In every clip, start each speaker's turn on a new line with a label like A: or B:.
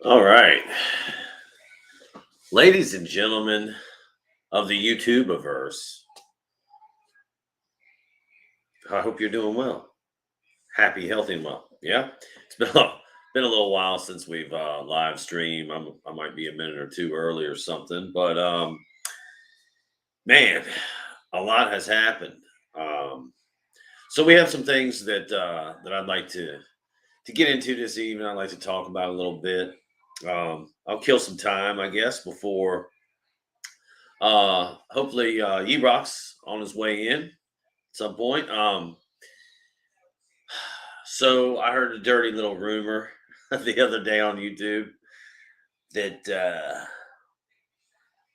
A: All right. Ladies and gentlemen of the YouTubeverse, I hope you're doing well. Happy, healthy, and well. Yeah. It's been a little while since we've live streamed. I might be a minute or two early or something, but man, a lot has happened. Um, so we have some things that I'd like to get into this evening. I'd like to talk about a little bit. I'll kill some time, I guess, before hopefully, Ebrox on his way in at some point. So I heard a dirty little rumor the other day on YouTube that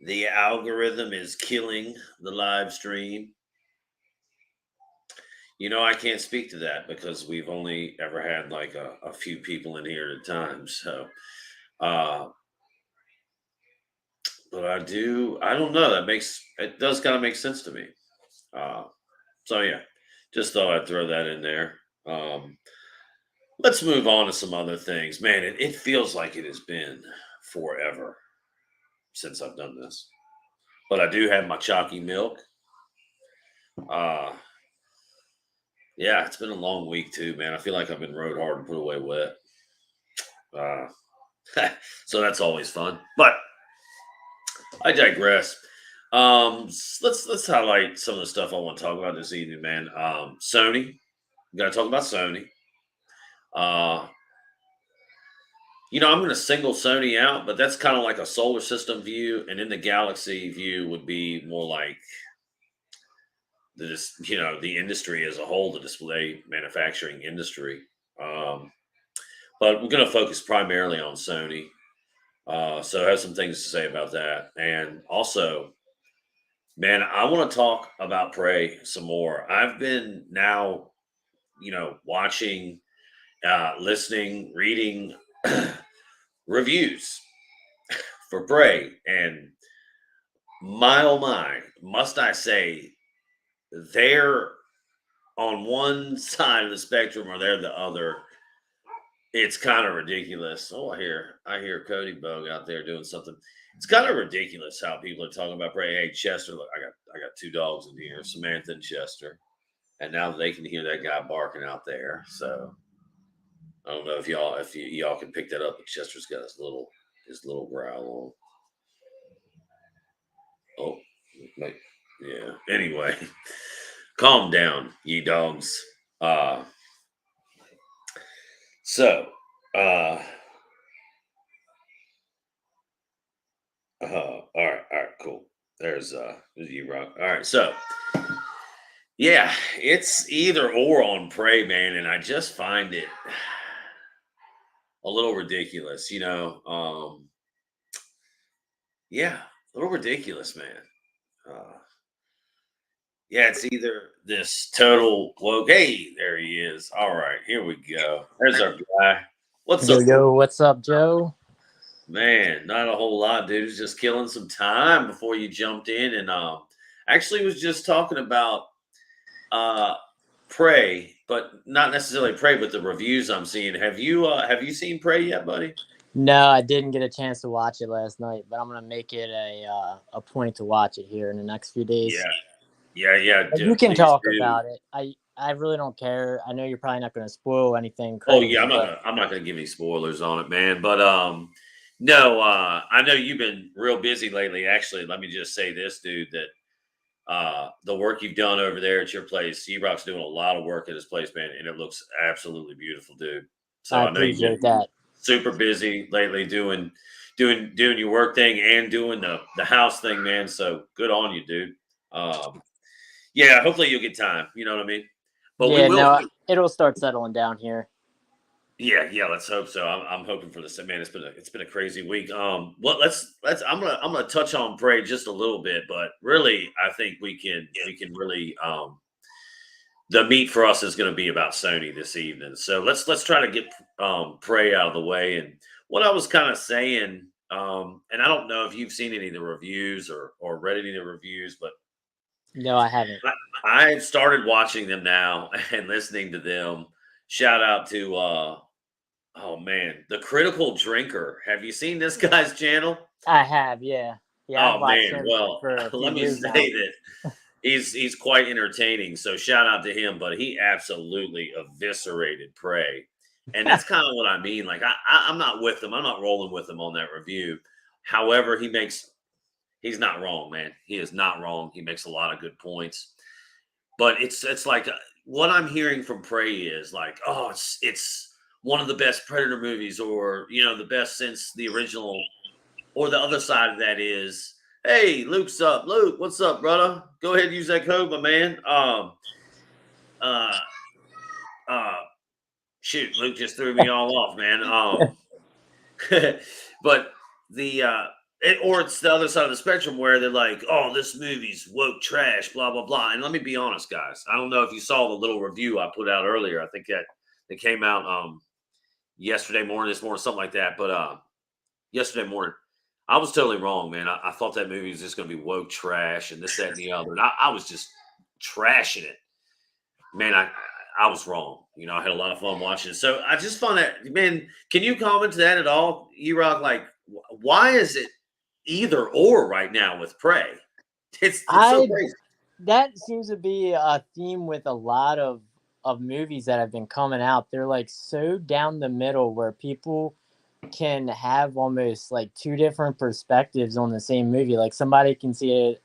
A: the algorithm is killing the live stream. I can't speak to that because we've only ever had like a few people in here at a time. So, uh, but I don't know. It does kind of make sense to me. Uh, so yeah, just thought I'd throw that in there. Um, Let's move on to some other things. Man, it feels like it has been forever since I've done this. But I do have my chalky milk. Uh yeah, it's been a long week too, man. I feel like I've been rode hard and put away wet. Uh so that's always fun. But I digress. Let's highlight some of the stuff I want to talk about this evening, man. Sony. Gotta talk about Sony. Uh I'm going to single Sony out, but that's kind of like a solar system view, and then the galaxy view would be more like the industry as a whole, the display manufacturing industry. Um, but we're going to focus primarily on Sony. So I have some things to say about that, and also, man, I want to talk about Prey some more. I've been now, watching, listening, reading reviews for Prey, and my oh my, must I say, they're on one side of the spectrum or they're the other. It's kind of ridiculous. Oh, I hear Cody Bogue out there doing something. It's kind of ridiculous how people are talking about Prey. Hey, Chester, look, I got two dogs in here, Samantha and Chester, and now they can hear that guy barking out there. So I don't know if y'all can pick that up, but Chester's got his little growl on. Oh, like, yeah. Anyway, calm down, ye dogs. Uh so uh all right, cool. There's you rock. All right, so yeah, it's either or on Prey, man, and I just find it a little ridiculous, yeah, a little ridiculous, man. Uh yeah, it's either this total woke. Hey, there he is. All right, here we go. There's our guy. What's
B: Yo,
A: up,
B: yo, what's up, Joe?
A: man? Not a whole lot, dude. It's just killing some time before you jumped in, and actually was just talking about uh Prey, but not necessarily Prey, but the reviews I'm seeing. Have you seen Prey yet, buddy?
B: No, I didn't get a chance to watch it last night, but I'm gonna make it a point to watch it here in the next few days.
A: Yeah, yeah.
B: But you can
A: Please
B: talk
A: do.
B: about it. I really don't care. I know you're probably not gonna spoil anything
A: Oh yeah,
B: crazy, but
A: I'm not gonna give any spoilers on it, man. But no, I know you've been real busy lately. Actually, let me just say this, dude, that the work you've done over there at your place, Rock's doing a lot of work at his place, man, and it looks absolutely beautiful, dude. So
B: I
A: I know you've been
B: appreciate that.
A: super busy lately doing your work thing and doing the house thing, man. So good on you, dude. Um, yeah, hopefully you'll get time. You know what I mean? But we
B: Yeah,
A: will.
B: no, it'll start settling down here.
A: Yeah. Let's hope so. I'm hoping for this. Man, it's been a crazy week. Well, let's. I'm gonna touch on Prey just a little bit, but really, I think we can really the meat for us is going to be about Sony this evening. So let's try to get Prey out of the way. And what I was kind of saying, and I don't know if you've seen any of the reviews or read any of the reviews, but
B: No, I haven't.
A: I've started watching them now and listening to them. Shout out to Oh man, the Critical Drinker. Have you seen this guy's channel?
B: I have, yeah. Yeah, I've
A: Oh
B: watched
A: man,
B: him
A: well,
B: for a few
A: let me
B: years
A: say
B: now.
A: that he's quite entertaining. So shout out to him, but he absolutely eviscerated Prey, and that's kind of what I mean. Like I'm not with him. I'm not rolling with him on that review. However, he's not wrong, man. He is not wrong. He makes a lot of good points. But it's like what I'm hearing from Prey is like, oh, it's one of the best Predator movies, or the best since the original. Or the other side of that is, hey, Luke's up. Luke, what's up, brother? Go ahead and use that code, my man. Uh, uh, Shoot, Luke just threw me all off, man. But the or it's the other side of the spectrum where they're like, oh, this movie's woke trash, blah blah blah. And let me be honest, guys. I don't know if you saw the little review I put out earlier. I think that came out yesterday morning, this morning, something like that. But yesterday morning, I was totally wrong, man. I thought that movie was just going to be woke trash and this, that, and the other. And I was just trashing it, man. I was wrong. I had a lot of fun watching it. So I just found that, man. Can you comment to that at all, E-Rock? Like, why is it either or right now with Prey? It's so
B: I
A: crazy.
B: That seems to be a theme with a lot of movies that have been coming out. They're like so down the middle where people can have almost like two different perspectives on the same movie. Like somebody can see it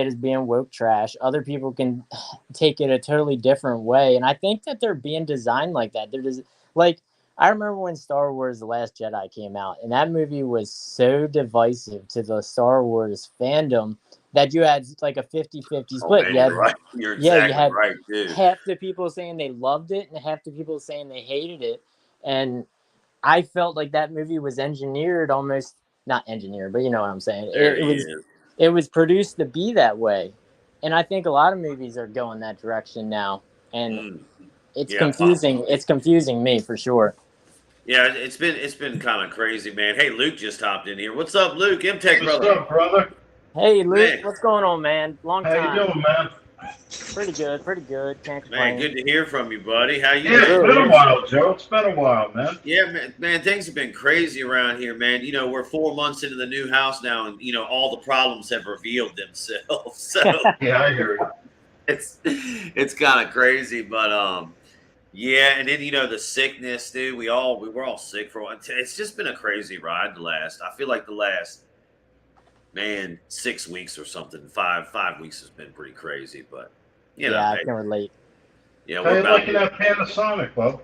B: as being woke trash. Other people can take it a totally different way. And I think that they're being designed like that. They're just like, I remember when Star Wars The Last Jedi came out, and that movie was so divisive to the Star Wars fandom that you had like a 50-50
A: Oh
B: split.
A: man, you're right. You're
B: You
A: exactly
B: had
A: right, dude.
B: half the people saying they loved it and half the people saying they hated it. And I felt like that movie was engineered, almost not engineered, but you know what I'm saying.
A: There
B: It
A: he
B: was
A: is.
B: it was produced to be that way, and I think a lot of movies are going that direction now, and
A: Mm,
B: it's
A: yeah,
B: confusing.
A: possibly.
B: It's confusing me for sure.
A: Yeah, it's been kind of crazy, man. Hey, Luke just hopped in here. What's up, Luke? M-Tech
C: What's
A: brother.
C: up, brother?
B: Hey Luke,
A: Man,
B: what's going on, man? Long
C: How you
B: time.
C: doing, man?
B: Pretty good, pretty good. Can't
A: man,
B: complain.
A: good to hear from you, buddy. How you
C: Yeah,
B: It
C: it's
A: been,
C: been
B: really
C: a
A: man?
B: is.
C: while, Joe. It's been a while, man.
A: Yeah, man, things have been crazy around here, man. We're 4 months into the new house now, and all the problems have revealed themselves. So
C: Yeah, I hear you.
A: it's kind of crazy, but yeah. And then the sickness, dude. We were all sick for a while. It's just been a crazy ride. I feel like the last, man, 6 weeks or something. Five weeks has been pretty crazy, but
B: Yeah, I
A: hey,
B: can relate.
A: yeah,
C: How
A: we're
C: you
A: about
C: liking
A: to.
C: that Panasonic, bub?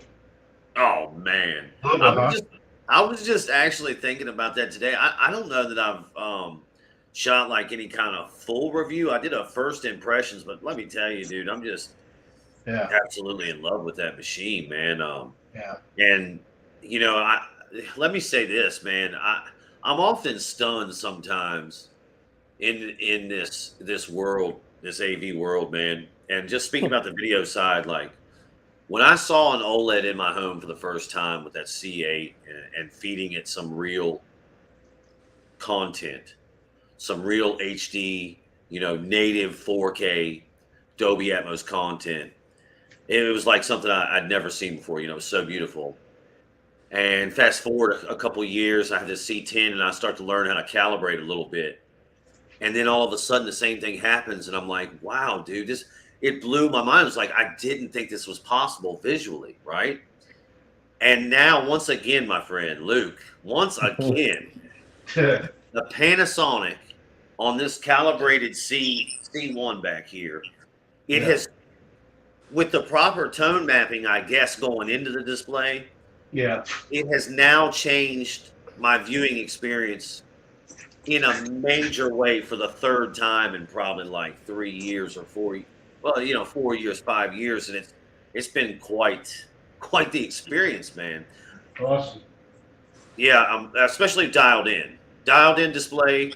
A: Oh man, I
C: Bubba,
A: was
C: huh?
A: just I was just actually thinking about that today. I don't know that I've shot like any kind of full review. I did a first impressions, but let me tell you, dude, I'm just
C: Yeah,
A: absolutely in love with that machine, man.
C: yeah.
A: And I let me say this, man. I'm often stunned sometimes in this world, this AV world, man. And just speaking about the video side, like when I saw an OLED in my home for the first time with that C8 and feeding it some real content, some real HD, native 4K Dolby Atmos content, it was like something I'd never seen before. It was so beautiful. And fast forward a couple of years, I have this C10 and I start to learn how to calibrate a little bit. And then all of a sudden, the same thing happens. And I'm like, wow, dude, it blew my mind. It was like, I didn't think this was possible visually, right? And now, once again, my friend Luke, once again, the Panasonic on this calibrated C1 back here, it
C: Yeah,
A: has, with the proper tone mapping, I guess, going into the display,
C: yeah.
A: it has now changed my viewing experience in a major way for the third time in probably like 3 years or four. Well, 4 years, 5 years, and it's been quite the experience, man.
C: Awesome.
A: Yeah, especially dialed in display,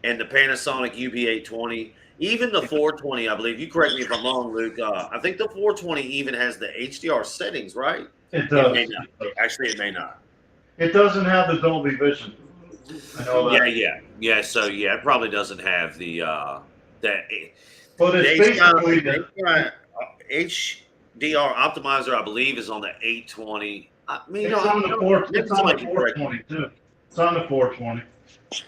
A: and the Panasonic UB820, even the 420. I believe you correct me if I'm wrong, Luke. I think the 420 even has the HDR settings, right?
C: It
A: It may
C: does.
A: not.
C: It does.
A: Actually, it may not.
C: It doesn't have the Dolby Vision. I know
A: Yeah,
C: that.
A: yeah. So yeah, it probably doesn't have that
C: But
A: the
C: it's
A: HDR,
C: basically
A: the HDR optimizer. I believe is on the 820. I mean,
C: It's on the
A: maybe
C: it's on
A: somebody
C: the
A: can correct me.
C: 420 too. It's on the 420.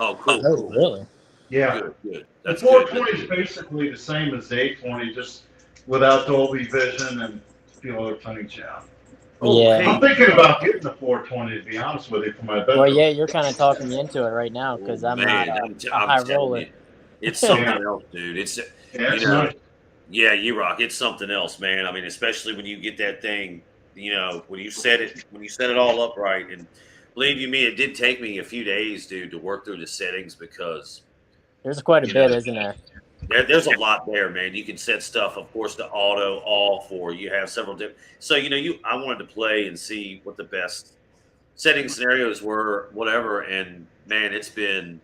A: Oh, cool,
B: Oh,
A: cool.
B: really?
C: Yeah.
A: Good.
C: The
A: That's good.
C: 420 is basically the same as the 820, just without Dolby Vision and a few other things. Yeah.
A: Oh,
B: Yeah.
C: I'm
A: hey.
C: thinking about getting the 420 to be honest with you for my
B: Well,
C: bedroom.
B: yeah, you're kind of talking me into it right now
A: Oh,
B: because I'm not
A: man,
B: a
A: I'm
B: high
A: telling
B: roller.
A: you, it's something
C: Yeah.
A: else, dude. It's,
C: Yeah,
A: you
C: it's
A: know,
C: nice.
A: yeah, you rock. It's something else, man. I mean, especially when you get that thing, when you set it all up right. And believe you me, it did take me a few days, dude, to work through the settings because,
B: There's quite a
A: you know,
B: bit, isn't there?
A: there's a lot there, man. You can set stuff, of course, to auto, off, or you have several different. So, I wanted to play and see what the best setting scenarios were, whatever. And man, it's been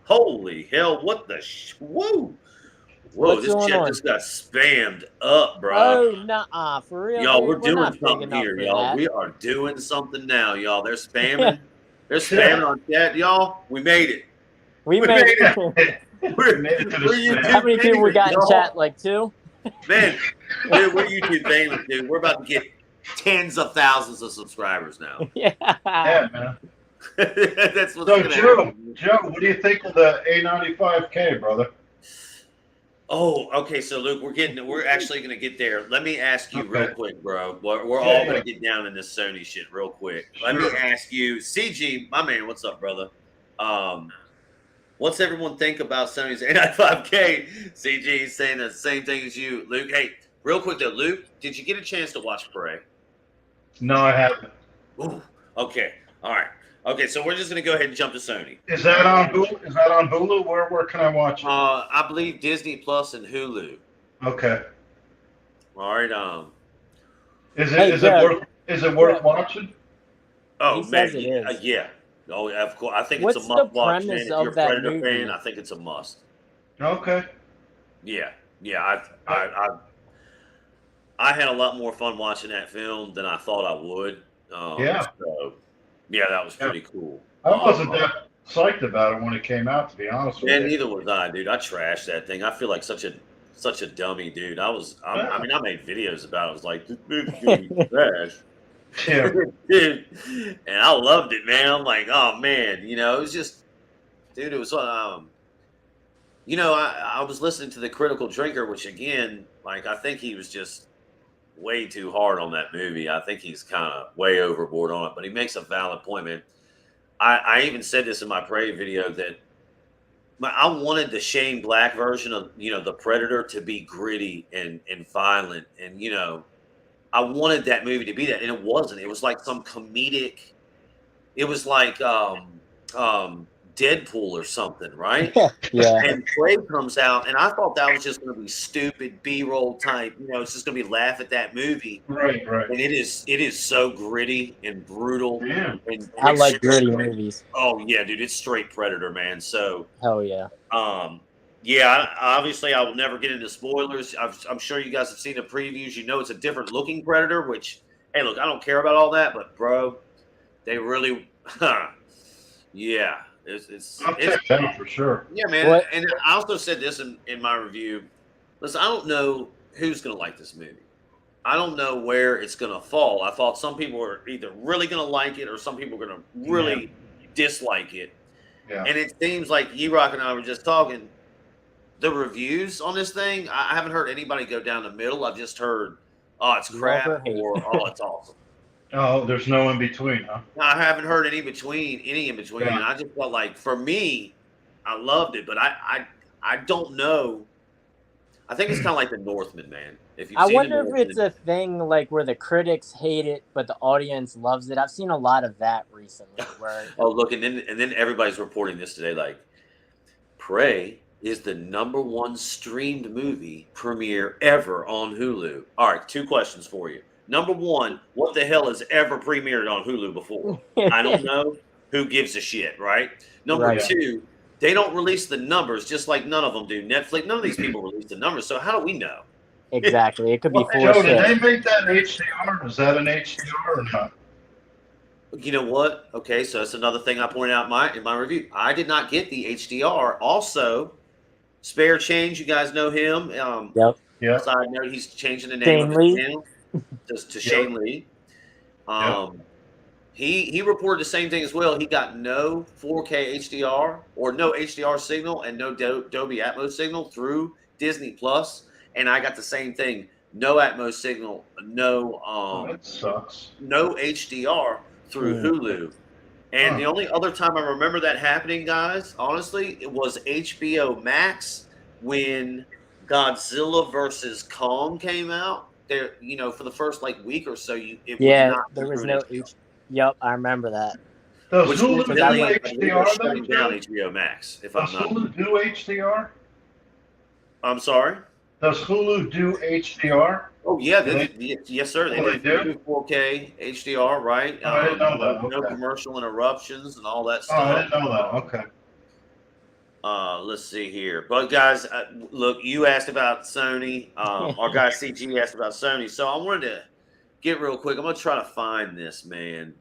A: holy hell, what the whoa,
B: What's
A: this
B: going
A: chat
B: on?
A: just got spammed up, bruh.
B: Oh, nah, for real,
A: Y'all,
B: dude.
A: we're
B: We're
A: doing
B: not big
A: something
B: enough
A: here,
B: for
A: y'all.
B: that.
A: We are doing something now, y'all. They're
B: Yeah,
A: spamming. They're spamming on chat, y'all. We made it.
B: we
A: We
B: made
A: made it.
B: it.
C: We made it to the
A: We're
C: spam.
B: How
A: YouTube
B: many people we
A: famous,
B: got in chat?
A: y'all.
B: Like 2?
A: Man, dude, we're YouTube famous, dude. We're about to get tens of thousands of subscribers now.
B: Yeah.
C: Yeah, man.
A: That's what's
C: So
A: gonna happen.
C: Joe, what do you think of the A95K, brother?
A: Oh, okay. So Luke, we're actually gonna get there. Let me ask you real
C: Okay.
A: quick, bro. We're all
C: Yeah,
A: gonna
C: yeah.
A: get down in this Sony shit real quick. Let me
C: Sure.
A: ask you, CG, my man, what's up, brother? Um, what's everyone think about Sony's A95K? CG saying the same thing as you, Luke. Hey, real quick though, Luke, did you get a chance to watch Prey?
C: No, I haven't.
A: Ooh, okay, all right, okay. So we're just gonna go ahead and jump to Sony.
C: Is that on Hulu? Is that on Hulu? Where can I watch it?
A: I believe Disney Plus and Hulu.
C: Okay.
A: All right.
B: Hey, Joe.
C: Is it
B: Joe.
C: worth watching?
B: He
A: Oh man,
B: says it is.
A: yeah. Oh, yeah, of course. I think it's a
B: What's the
A: must watch, man.
B: premise
A: If you're
B: of
A: a
B: that
A: Predator fan,
B: movie?
A: I think it's a must.
C: Okay.
A: Yeah, yeah. I had a lot more fun watching that film than I thought I would.
C: Yeah.
A: So yeah, that was
C: Yeah.
A: pretty cool.
C: I wasn't that psyched about it when it came out, to be honest with
A: Man,
C: you.
A: neither was I, dude. I trashed that thing. I feel like such a dummy, dude. I
C: Yeah.
A: mean, I made videos about it. I was like, this movie's gonna be trash.
C: Yeah.
A: Dude, and I loved it, man. I'm like, oh man, it was just, dude, it was I was listening to the Critical Drinker, which again, like, I think he was just way too hard on that movie. I think he's kind of way overboard on it, but he makes a valid point, man. I even said this in my Prey video that I wanted the Shane Black version of the Predator to be gritty and violent, and I wanted that movie to be that, and it wasn't. It was like some comedic. It was like Deadpool or something, right?
B: Yeah.
A: And Prey comes out, and I thought that was just going to be stupid B-roll type. It's just going to be laugh at that movie,
C: Right.
A: and it is so gritty and brutal,
C: Yeah.
A: and
B: I
A: it's
B: like gritty movies.
A: oh yeah, dude, it's straight Predator, man. So
B: Hell yeah.
A: yeah, obviously I will never get into spoilers. I'm sure you guys have seen the previews. It's a different looking Predator. Which, hey, look, I don't care about all that, but bro, they really, yeah.
C: I'll check that out for sure.
A: Yeah, man.
B: What?
A: And I also said this in my review. Listen, I don't know who's going to like this movie. I don't know where it's going to fall. I thought some people were either really going to like it or some people were going to really dislike it.
C: Yeah.
A: And it seems like E-Rock and I were just talking. The reviews on this thing, I haven't heard anybody go down the middle. I've just heard, oh, it's crap,
B: Love or hate.
A: or oh, it's awesome.
C: Oh, there's no in between, huh?
A: I haven't heard any in between,
C: Yeah.
A: and I just felt like, for me, I loved it, but I don't know. I think it's kind of like The Northman, man. If you've
B: I
A: seen
B: wonder
A: The
B: if it's
A: Northman,
B: a thing like where the critics hate it, but the audience loves it. I've seen a lot of that recently. Where
A: oh look, and then everybody's reporting this today, like Prey is the #1 streamed movie premiere ever on Hulu. All right, 2 questions for you. Number 1, what the hell has ever premiered on Hulu before? I don't know. Who gives a shit, right? Number
B: Right.
A: 2, they don't release the numbers, just like none of them do. Netflix, none of these people release the numbers. So how do we know?
B: Exactly, it could be
A: Well,
B: full of
C: Joe, did
B: shit.
C: they make that in HDR? Is that an HDR or not?
A: You know what? Okay, so that's another thing I pointed out in my review. I did not get the HDR. Also, Spare Change, you guys know him.
B: Yep.
C: Yeah.
A: Side note, he's changing the name
B: Shane
A: of his
B: Lee.
A: channel to Shane Lee. He reported the same thing as well. He got no 4K HDR or no HDR signal and no Dolby Atmos signal through Disney Plus, and I got the same thing. No Atmos signal,
C: that sucks.
A: no HDR through Hulu. And the only other time I remember that happening, guys, honestly, it was HBO Max when Godzilla versus Kong came out. There, for the first week or so,
B: there was no Yep, I remember that.
C: Does Hulu do
A: HDR? Shutting down HBO Max. If
C: does Hulu do HDR?
A: I'm sorry.
C: Does Hulu do HDR?
A: Oh yeah, yes sir. They do 4K HDR, right?
C: I didn't know that.
A: No commercial interruptions and all that stuff.
C: Oh, I didn't know that. Okay.
A: Let's see here. But guys, look, you asked about Sony. Our guy CG asked about Sony. So I wanted to get real quick. I'm gonna try to find this, man.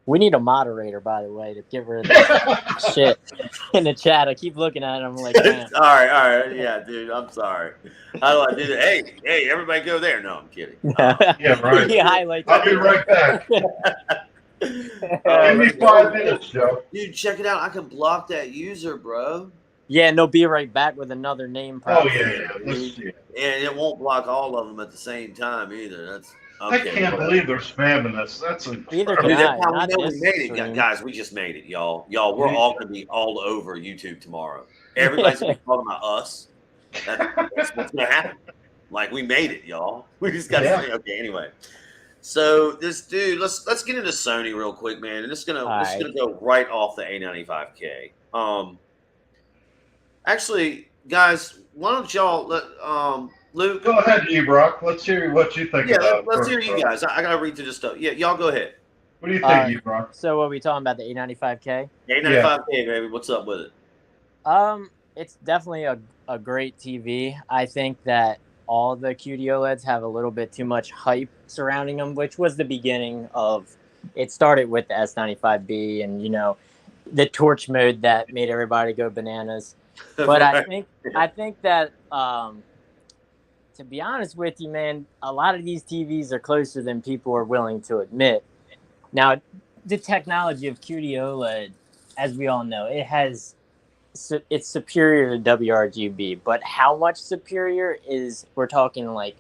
B: We need a moderator, by the way, to get rid of this shit in the chat. I keep looking at it. I'm like, man.
A: all right. Yeah, dude, I'm sorry. How do I do that? Hey, everybody go there. No, I'm kidding.
C: Yeah, right. I'll be right back. Give me 5 minutes, Joe.
A: Dude, check it out. I can block that user, bro.
B: Yeah, and they'll be right back with another name.
C: Probably. Oh, yeah. Let's see it.
A: And it won't block all of them at the same time either. That's
C: okay. I can't believe they're spamming us. That's
B: either can I.
A: That's how we know we made it, guys. We just made it, y'all. We're all going to be all over YouTube tomorrow. Everybody's going to be talking about us. That's what's going to happen. Like, we made it, y'all. We just got to say, okay, anyway. So this dude, let's get into Sony real quick, man. And it's gonna go right off the A95K. Actually, guys, why don't y'all let Luke
C: go ahead, Ebrock. Let's hear what you think.
A: Yeah, let's hear you guys. I gotta read through this stuff. Yeah, y'all go ahead.
C: What do you think, Ebrock?
B: So, what are we talking about? The A95K?
A: A95K, baby. What's up with it?
B: It's definitely a great TV. I think that all the QD OLEDs have a little bit too much hype surrounding them, which was the beginning of it. Started with the S95B and the torch mode that made everybody go bananas. But right. I think that to be honest with you, man, a lot of these TVs are closer than people are willing to admit. Now, the technology of QD OLED, as we all know, it's superior to WRGB, but how much superior is we're talking like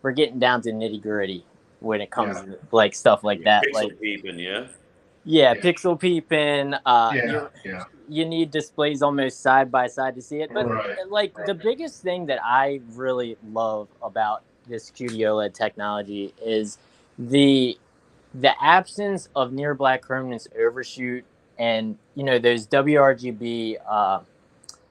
B: we're getting down to nitty gritty when it comes to like stuff like that.
A: Pixel
B: like
A: peeping,
B: pixel peeping. You need displays almost side by side to see it. But like the biggest thing that I really love about this QD OLED technology is the absence of near black chrominance overshoot. And, those WRGB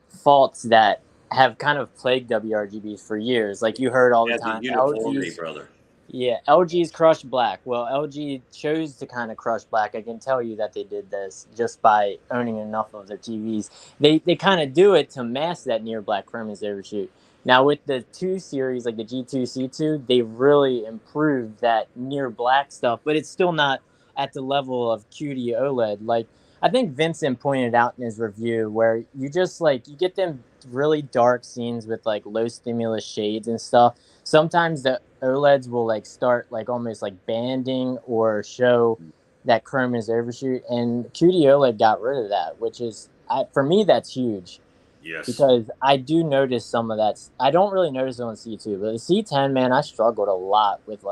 B: faults that have kind of plagued WRGBs for years. Like you heard all the time. LG's crushed black. Well, LG chose to kind of crush black. I can tell you that they did this just by owning enough of their TVs. They kind of do it to mask that near black chrominance overshoot. Now, with the 2 series, like the G2, C2, they really improved that near black stuff, but it's still not at the level of QD OLED. Like, I think Vincent pointed out in his review where you just you get them really dark scenes with like low stimulus shades and stuff. Sometimes the OLEDs will start almost banding or show that chrominance overshoot, and QD OLED got rid of that, which is for me that's huge.
A: Yes.
B: Because I do notice some of that. I don't really notice it on C2, but the C10, man, I struggled a lot with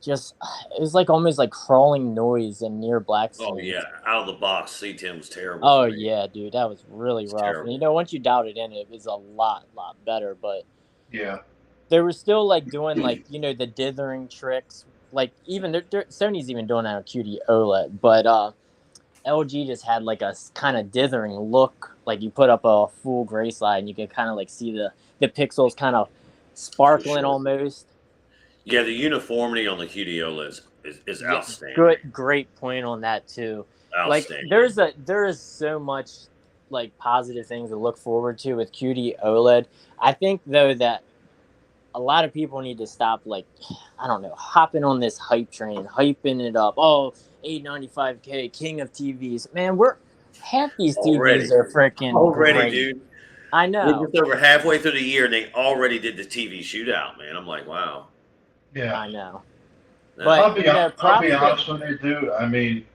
B: it was almost like crawling noise and near black scenes.
A: Oh yeah, out of the box, C10 was terrible.
B: Oh yeah, dude, that was really rough. Terrible. And, once you dialed it in, it was a lot better. But they were still doing the dithering tricks. Even Sony's even doing that on QD OLED, but LG just had a kind of dithering look. Like you put up a full gray slide, and you can kind of see the pixels kind of sparkling almost.
A: Yeah, the uniformity on the QD OLEDs is outstanding.
B: Great point on that too.
A: Outstanding.
B: There is so much positive things to look forward to with QD OLED. I think though that a lot of people need to stop hopping on this hype train, hyping it up. Oh, 895K, king of TVs. Man, half these TVs are freaking great.
A: Dude.
B: I know.
A: We're just over halfway through the year, and they already did the TV shootout. Man, I'm like, wow.
C: Yeah,
B: I know. But
C: I'll be
B: you know,
C: I'll be
B: props
C: honest with you, dude. I mean,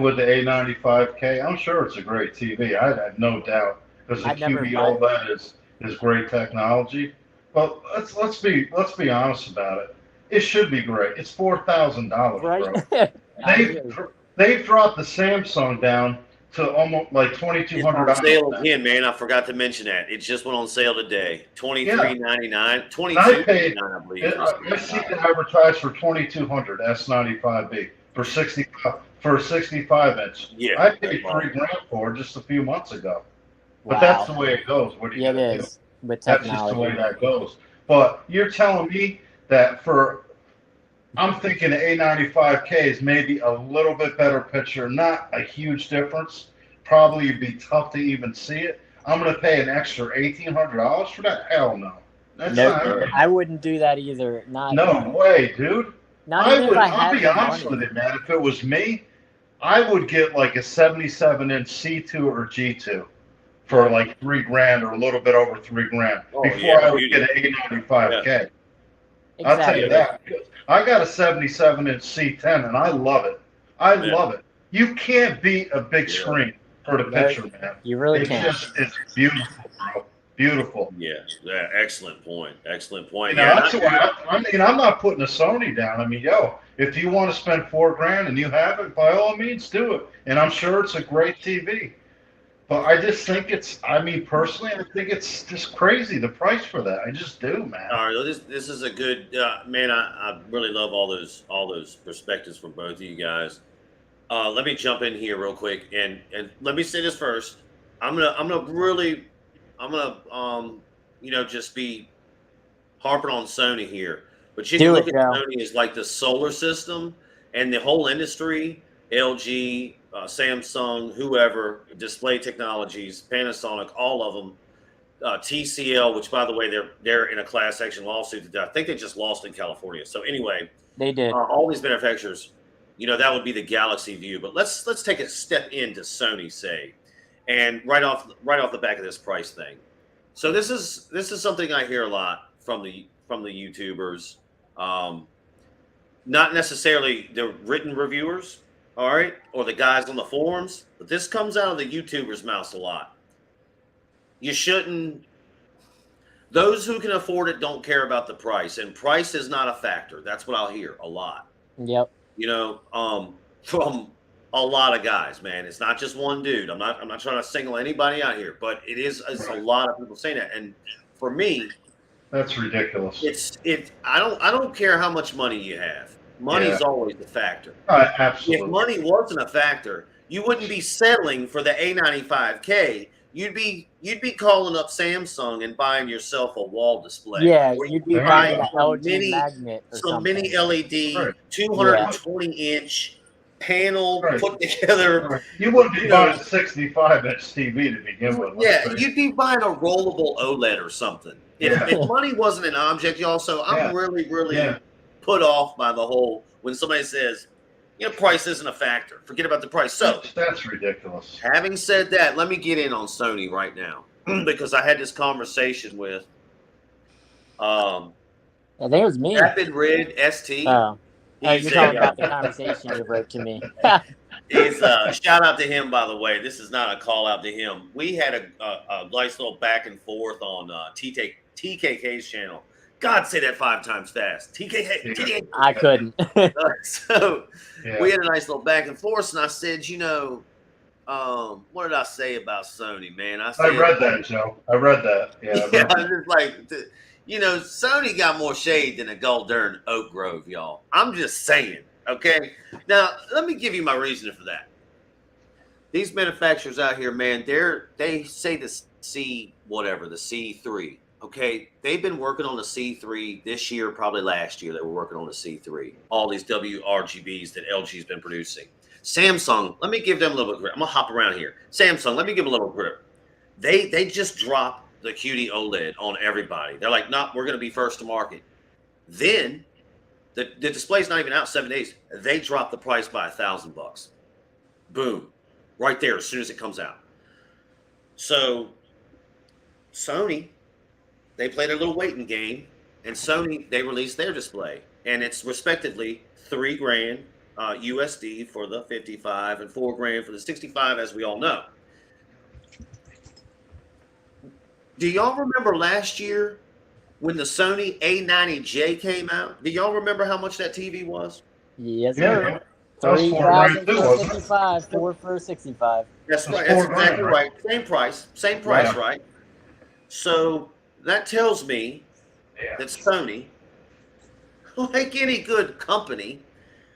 C: with the A95K, I'm sure it's a great TV. I have no doubt because the
B: I never
C: QD OLED is great technology. But let's be honest about it. It should be great. It's $4,000,
B: right.
C: bro.
B: I
C: They've
B: agree.
C: they've dropped the Samsung down to almost like
A: It's
C: $2,200
A: on sale
C: now.
A: again, man. I forgot to mention that. It just went on sale today.
C: Yeah,
A: $23.99,
C: and I paid.
A: $22.99, I believe, for the
C: I see it advertised for 2,200 S95B for 65 inch.
A: Yeah,
C: I
A: that's
C: paid
A: awesome.
C: $3,000 for it just a few months ago. But that's the
B: Wow.
C: way it goes. What are you
B: Yeah, it
C: gonna do?
B: is with
C: That's just the way
B: technology.
C: that goes. But you're telling me that I'm thinking the A95K is maybe a little bit better picture, not a huge difference. Probably it'd be tough to even see it. I'm gonna pay an extra $1,800 for that? Hell no. That's
B: Nope.
C: not happening.
B: I wouldn't do that either.
C: No way, dude.
B: Not even if I
C: I'll
B: had
C: be
B: the
C: honest
B: money.
C: with you, man. If it was me, I would get like a 77-inch C2 or G2 for
B: Yeah.
C: like $3,000 or a little bit over $3,000
A: Oh,
C: before
A: yeah,
C: I would
A: beauty.
C: get an A95K. I'll tell you
B: Exactly.
C: that. I got a 77-inch C10 and I love it. I
A: Yeah.
C: love it. You can't beat a big
A: Yeah.
C: screen for the
B: No,
C: picture, man.
B: you really
C: It's
B: can't.
C: just, it's beautiful, bro. Beautiful.
A: Yeah, yeah, excellent point. Excellent point.
C: You know,
A: Yeah,
C: that's why I mean, I'm not putting a Sony down. I mean, yo, if you want to spend $4,000 and you have it, by all means, do it. And I'm sure it's a great TV. But I just think I mean, personally, I think it's just crazy the price for that. I just do, man.
A: all right. This is a good man. I really love all those perspectives from both of you guys. Let me jump in here real quick and let me say this first. I'm gonna just be harping on Sony here, but you can
B: Do
A: look
B: it,
A: at
B: Joe.
A: Sony as like the solar system and the whole industry. LG, Samsung, whoever, Display Technologies, Panasonic, all of them. TCL, which by the way they're in a class action lawsuit that I think they just lost in California. So anyway,
B: They did.
A: all these manufacturers, that would be the Galaxy view. But let's take a step into Sony, say, and right off the back of this price thing. So this is something I hear a lot from the YouTubers, not necessarily the written reviewers, all right, or the guys on the forums, but this comes out of the YouTubers' mouths a lot. You shouldn't. Those who can afford it don't care about the price, and price is not a factor. That's what I'll hear a lot.
B: Yep.
A: From a lot of guys, man. It's not just one dude. I'm not trying to single anybody out here, but it's a lot of people saying that. And for me,
C: That's ridiculous.
A: I don't care how much money you have. Money's always a factor.
C: Absolutely.
A: If money wasn't a factor, you wouldn't be settling for the A95K. You'd be calling up Samsung and buying yourself a wall display.
B: Yeah,
A: Or
B: you'd be
C: There you
B: buying
C: go.
B: an LG magnet or
A: some
B: something.
A: mini LED,
C: Right.
A: 220-inch panel
C: Right.
A: put together.
C: Right. You wouldn't be buying a 65-inch TV to begin with.
A: Yeah, you'd be buying a rollable OLED or something. If money wasn't an object, y'all. So I'm really put off by the whole when somebody says, price isn't a factor. Forget about the price. So
C: that's ridiculous.
A: having said that, let me get in on Sony right now because I had this conversation with
B: I think it was me.
A: Rapid Red ST.
B: Oh, you're
A: He's
B: talking about the conversation you wrote to me.
A: He's shout out to him, by the way. This is not a call out to him. We had a nice little back and forth on TKK's channel. God, say that 5 times fast. TKK.
B: I couldn't.
A: So we had a nice little back and forth, and I said, what did I say about Sony, man? I
C: read that, Joe. I read that. Yeah.
A: I was just like, Sony got more shade than a gold darn Oak Grove, y'all. I'm just saying. Okay. Now, let me give you my reasoning for that. These manufacturers out here, man, they say the C3. Okay. They've been working on the C3 this year, probably last year. They were working on the C3. All these WRGBs that LG's been producing. Samsung, let me give them a little bit of grip. I'm going to hop around here. Samsung, let me give them a little grip. They just dropped the QD OLED on everybody. They're like, no, we're going to be first to market. Then the display's not even out 7 days. They drop the price by $1,000. Boom. Right there as soon as it comes out. So Sony, they played a little waiting game, and Sony, they released their display. and it's respectively $3,000 USD for the 55 and $4,000 for the 65, as we all know. Do y'all remember last year when the Sony A90J came out? Do y'all remember how much that TV was?
B: Yes,
C: Yeah,
B: sir.
C: that was
B: 3,000
C: $4,000 too,
B: for
C: wasn't it?
B: 55, 4 for 65.
A: That's
C: That's
A: right. That's exactly
C: $4,000,
A: right. Same price,
C: Yeah.
A: right? So that tells me that Sony, like any good company,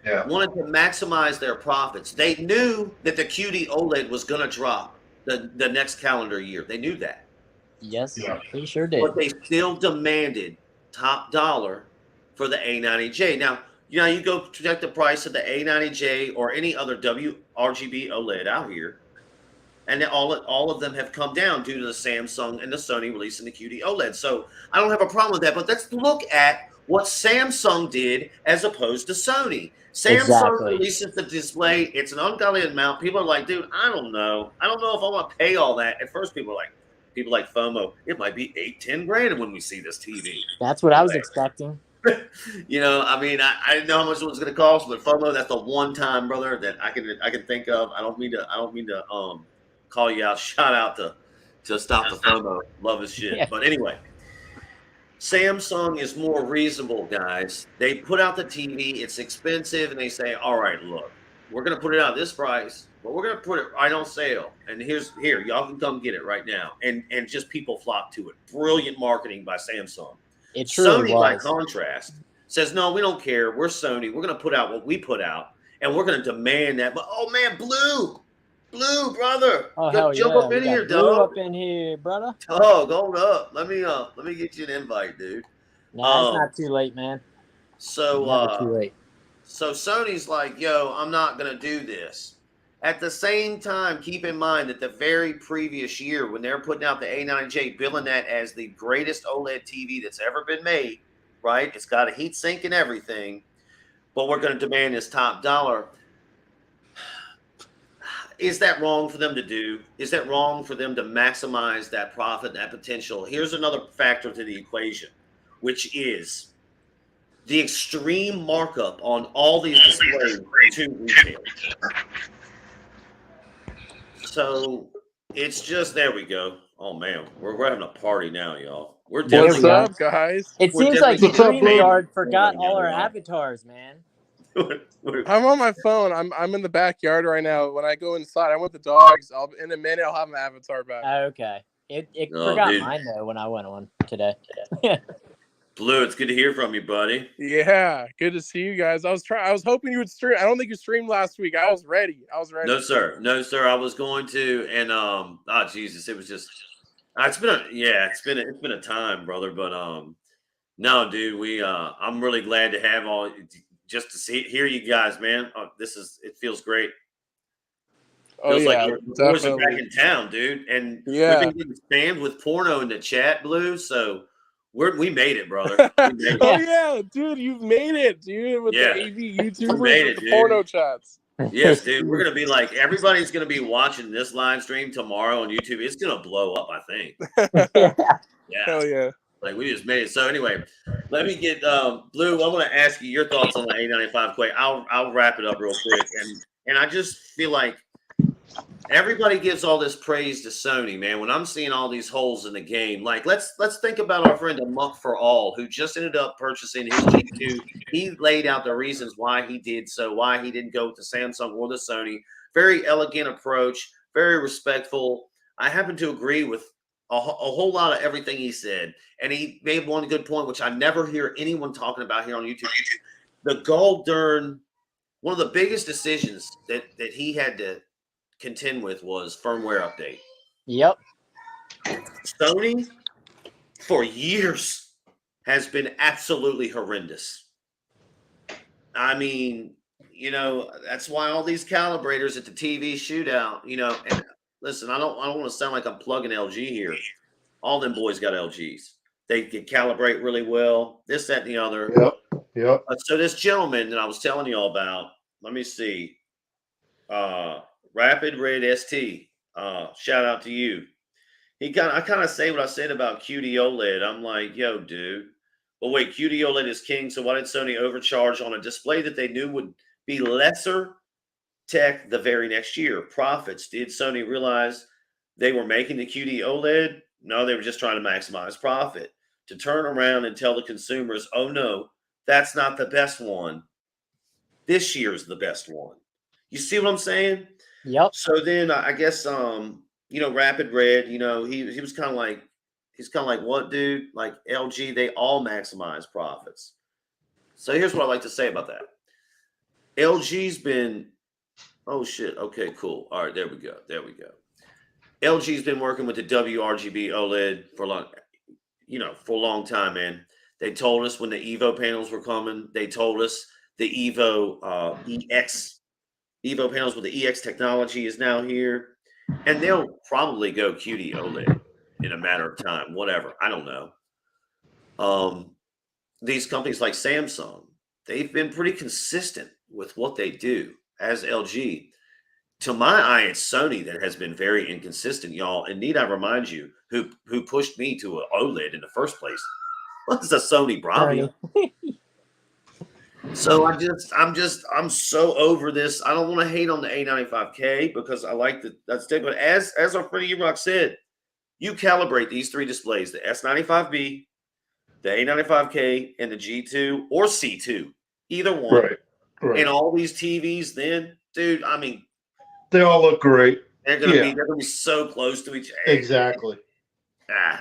C: Yeah.
A: wanted to maximize their profits. They knew that the QD OLED was going to drop the next calendar year. They knew that.
B: Yes,
C: Yeah.
B: they sure did.
A: But they still demanded top dollar for the A90J. Now, you go check the price of the A90J or any other WRGB OLED out here, and all of them have come down due to the Samsung and the Sony releasing the QD OLED. So I don't have a problem with that. But let's look at what Samsung did as opposed to Sony. Samsung
B: Exactly.
A: releases the display. It's an ungodly amount. People are like, dude, I don't know. I don't know if I want to pay all that. At first, people like FOMO, it might be 8-10 grand when we see this TV.
B: That's what I was expecting.
A: I mean, I didn't know how much it was going to cost, but FOMO, that's the one time, brother, that I can think of. I don't mean to call you out. Shout out to Stop the FOMO. Love his shit.
B: Yeah.
A: But anyway, Samsung is more reasonable, guys. They put out the TV, it's expensive, and they say, all right, look, we're going to put it out this price, but we're going to put it right on sale. And here, y'all can come get it right now. And just people flock to it. Brilliant marketing by Samsung.
B: It truly
A: Sony, by
B: was.
A: contrast, says, no, we don't care. We're Sony. We're going to put out what we put out, and we're going to demand that. But, oh, man, Blue, brother.
B: Oh, hell
A: Jump
B: yeah.
A: up in
B: We
A: here,
B: got Blue
A: dog.
B: up in here, brother.
A: Dog, hold up. Let me get you an invite, dude.
B: Nah, it's not too late, man. Never too late.
A: So Sony's like, yo, I'm not going to do this. At the same time, keep in mind that the very previous year, when they're putting out the A90J, billing that as the greatest OLED TV that's ever been made, right? It's got a heat sink and everything, but we're going to demand this top dollar. Is that wrong for them to do? Is that wrong for them to maximize that profit, that potential? Here's another factor to the equation, which is the extreme markup on all these displays to retail. So it's just, there we go. Oh man, we're having a party now, y'all.
D: What's up, guys?
B: It seems like
C: What's up, bro?
B: StreamYard forgot all our avatars, man.
D: I'm on my phone. I'm in the backyard right now. When I go inside, I'm with the dogs. In a minute, I'll have my avatar back.
B: Okay. It
A: Oh,
B: forgot
A: dude.
B: mine though when I went on today.
A: Blue, it's good to hear from you, buddy.
D: Yeah, good to see you guys. I was hoping you would stream. I don't think you streamed last week. I was ready.
A: No, sir. I was going to, and Jesus, it was just. It's been a time, brother. But no, dude, I'm really glad to have all just to hear you guys, man. It feels great.
D: Oh yeah,
A: like the boys are back in town, dude, and we've been getting spammed with porno in the chat, Blue. So we made it, brother. We made it.
D: Oh yeah, dude, you've made it, dude, with the AV YouTubers with the porno chats.
A: Yes, dude. We're gonna be like, everybody's gonna be watching this live stream tomorrow on YouTube. It's gonna blow up, I think. Yeah.
D: Hell yeah.
A: Like, we just made it. So anyway, let me get Blue. I want to ask you your thoughts on the A95 Quake. I'll wrap it up real quick, and I just feel like everybody gives all this praise to Sony, man. When I'm seeing all these holes in the game, like let's think about our friend Amok for All, who just ended up purchasing his G2. He laid out the reasons why he did so, why he didn't go with the Samsung or the Sony. Very elegant approach, very respectful. I happen to agree with a whole lot of everything he said, and he made one good point, which I never hear anyone talking about here on YouTube. The one of the biggest decisions that he had to contend with was firmware update.
B: Yep.
A: Sony for years has been absolutely horrendous. I mean, that's why all these calibrators at the TV shootout, and listen, I don't want to sound like I'm plugging LG here. All them boys got LGs. They can calibrate really well, this, that, and the other.
C: Yep.
A: So this gentleman that I was telling you all about, let me see. Rapid Red ST. Shout out to you. I kind of say what I said about QD OLED. I'm like, yo, dude, But wait, QD OLED is king. So why did Sony overcharge on a display that they knew would be lesser tech the very next year? Profits. Did Sony realize they were making the QD OLED? No, they were just trying to maximize profit. To turn around and tell the consumers, oh no, that's not the best one. This year's the best one. You see what I'm saying?
B: Yep.
A: So then I guess Rapid Red, he was kind of like what, dude? Like LG, they all maximize profits. So here's what I like to say about that. LG's been oh shit. Okay, cool. All right, there we go. LG's been working with the WRGB OLED for a long time, man. They told us when the Evo panels were coming. They told us the Evo Evo panels with the EX technology is now here, and they'll probably go QD OLED in a matter of time. Whatever, I don't know. These companies like Samsung, they've been pretty consistent with what they do. As LG, to my eye, it's Sony that has been very inconsistent, y'all. And need I remind you, who pushed me to an OLED in the first place was a Sony Bravia. So I'm so over this. I don't want to hate on the A95K because I like that's it. But as our friend E-Rock said, you calibrate these three displays: the S95B, the A95K, and the G2 or C2, either one.
C: Right.
A: And all these TVs, then, dude, I mean,
C: they all look great.
A: They're gonna be so close to each other.
C: Exactly.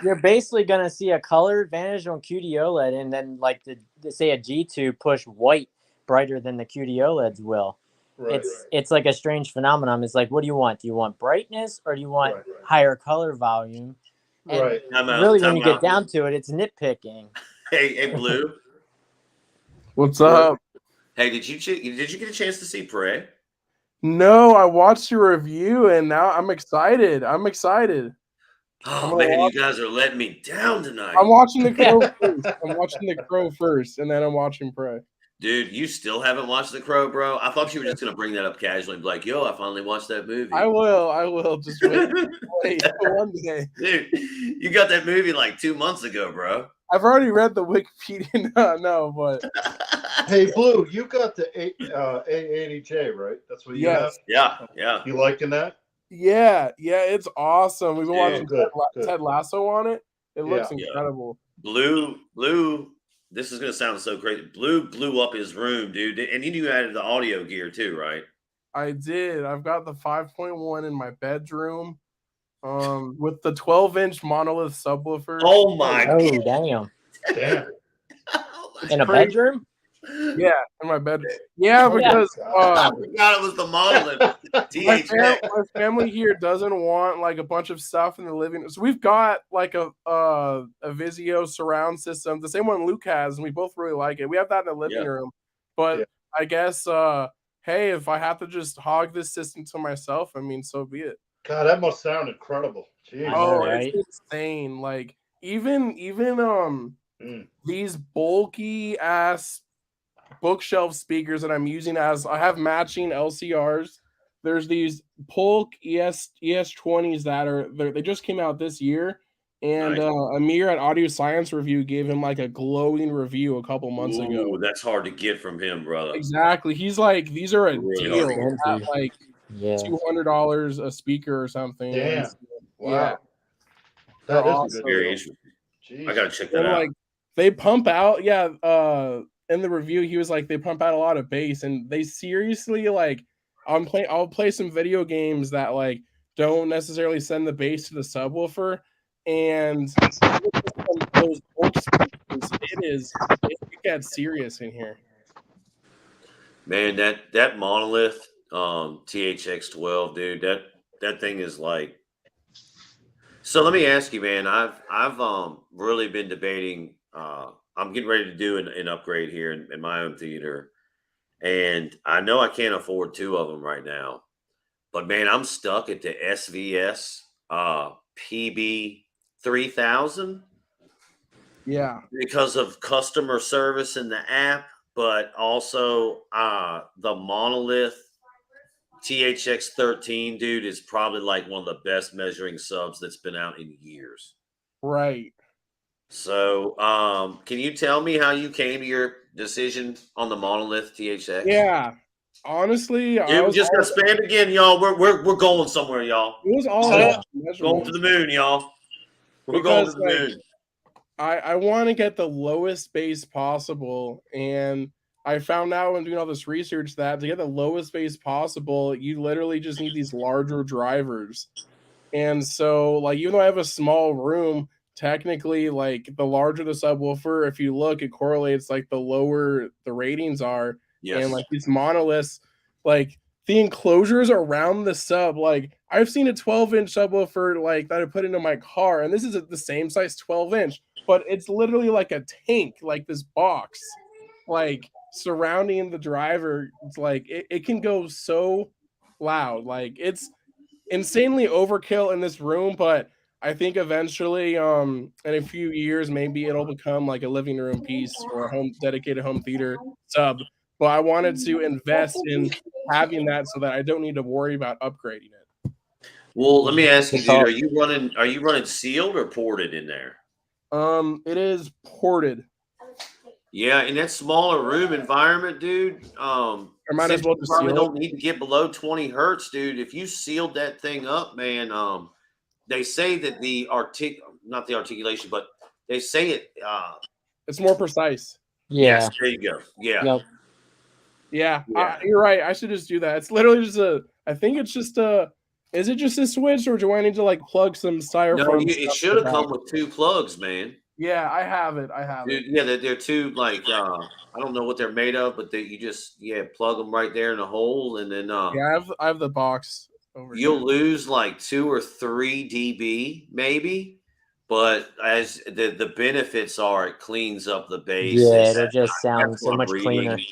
B: You're basically gonna see a color advantage on QD OLED, and then like say a G2 push white brighter than the QD OLEDs will.
C: Right.
B: It's like a strange phenomenon. It's like, what do you want? Do you want brightness or do you want higher color volume? And really, when you get down to it, it's nitpicking.
A: Hey, Blue.
D: What's up?
A: Hey, did you get a chance to see Prey?
D: No, I watched your review and now I'm excited.
A: Oh man, you guys are letting me down tonight.
D: I'm watching The Crow first. I'm watching The Crow first, and then I'm watching Prey.
A: Dude, you still haven't watched The Crow, bro? I thought you were just gonna bring that up casually and be like, "Yo, I finally watched that movie."
D: I will. Just wait one day.
A: Dude, you got that movie like 2 months ago, bro.
D: I've already read the Wikipedia. No, but
C: hey, Blue, you got the A80J, right? That's what you have.
A: Yeah.
C: You liking that?
D: Yeah, it's awesome. We've been watching Ted Lasso on it. It looks incredible.
A: Blue. This is gonna sound so crazy. Blue blew up his room, dude. And you added the audio gear too, right?
D: I did. I've got the 5.1 in my bedroom, with the 12-inch monolith subwoofer.
A: Oh my god!
B: Damn! In a bedroom?
D: Yeah, in my bedroom. Yeah, because
A: I forgot it was the monolith.
D: My family here doesn't want like a bunch of stuff in the living room. So we've got like a Vizio surround system, the same one Luke has, and we both really like it. We have that in the living room. But I guess hey, if I have to just hog this system to myself, I mean, so be it.
C: God, that must sound incredible. Jeez.
D: It's insane. Like even these bulky ass bookshelf speakers that I'm using I have matching LCRs. There's these Polk ES20s that they just came out this year, and Amir at Audio Science Review gave him like a glowing review a couple months ago.
A: That's hard to get from him, brother.
D: Exactly. He's like, these are a deal at like $200 a speaker or something.
C: Damn. Wow.
D: Yeah.
C: That is
A: awesome. Very interesting. Jeez. I gotta check that out.
D: Like they pump out, in the review, he was like, they pump out a lot of bass, and they seriously like, I'll play some video games that like don't necessarily send the bass to the subwoofer, and those bulk speakers, it gets serious in here.
A: Man, that monolith THX12, dude, that thing is like. So let me ask you, man. I've really been debating. I'm getting ready to do an upgrade here in my own theater. And I know I can't afford two of them right now. But, man, I'm stuck at the SVS PB3000.
D: Yeah.
A: Because of customer service in the app, but also the Monolith THX13, dude, is probably like one of the best measuring subs that's been out in years.
D: Right.
A: So, can you tell me how you came to your decision on the Monolith TH6?
D: Yeah, honestly, I
A: Dude, we
D: was
A: just got
D: all,
A: spammed again, y'all. We're going somewhere, y'all.
D: it was all
B: Yeah.
D: about
A: Going to the
D: measurements
A: moon, y'all. We're going to
D: because
A: the
D: like
A: moon.
D: I want to get the lowest base possible, and I found out when doing all this research that to get the lowest base possible, you literally just need these larger drivers. And so, like, even though I have a small room, technically, like, the larger the subwoofer, if you look, it correlates, like, the lower the ratings are. And,
A: Yes.
D: like, these monoliths, like, the enclosures around the sub, like, I've seen a 12-inch subwoofer, like, that I put into my car, and this is the same size 12-inch, but it's literally like a tank, like this box, like, surrounding the driver. It's like, it can go so loud. Like, it's insanely overkill in this room, but I think eventually, in a few years, maybe it'll become like a living room piece or a home dedicated home theater sub. But I wanted to invest in having that so that I don't need to worry about upgrading it.
A: Well, let me ask you,
B: Good
A: dude.
B: talk.
A: Are you running sealed or ported in there?
D: It is ported.
A: Yeah, in that smaller room environment, dude.
D: I might as
A: Since
D: well
A: you
D: just
A: probably
D: seal it.
A: don't need to get below 20 hertz, dude. If you sealed that thing up, man, they say that not the articulation, but they say it.
D: It's more precise.
A: Yes,
B: Yeah.
A: there you go. Yeah,
B: Yep.
D: Yeah,
A: yeah.
D: you're right. I should just do that. It's literally just I think it's just a. Is it just a switch, or do I need to like plug some
A: No,
D: styrofoam
A: it
D: stuff
A: should
D: to
A: have
D: that?
A: come with two plugs, man.
D: Yeah, I have it. I have it.
A: Dude, yeah, they're two like I don't know what they're made of, but you just plug them right there in the hole, and then
D: Yeah, I have the box over here.
A: you'll lose like 2 or 3 dB maybe, but as the benefits are, it cleans up the bass, and
B: Yeah, it'll just
A: that's
B: sound so
A: what I'm
B: much cleaner.
A: reading.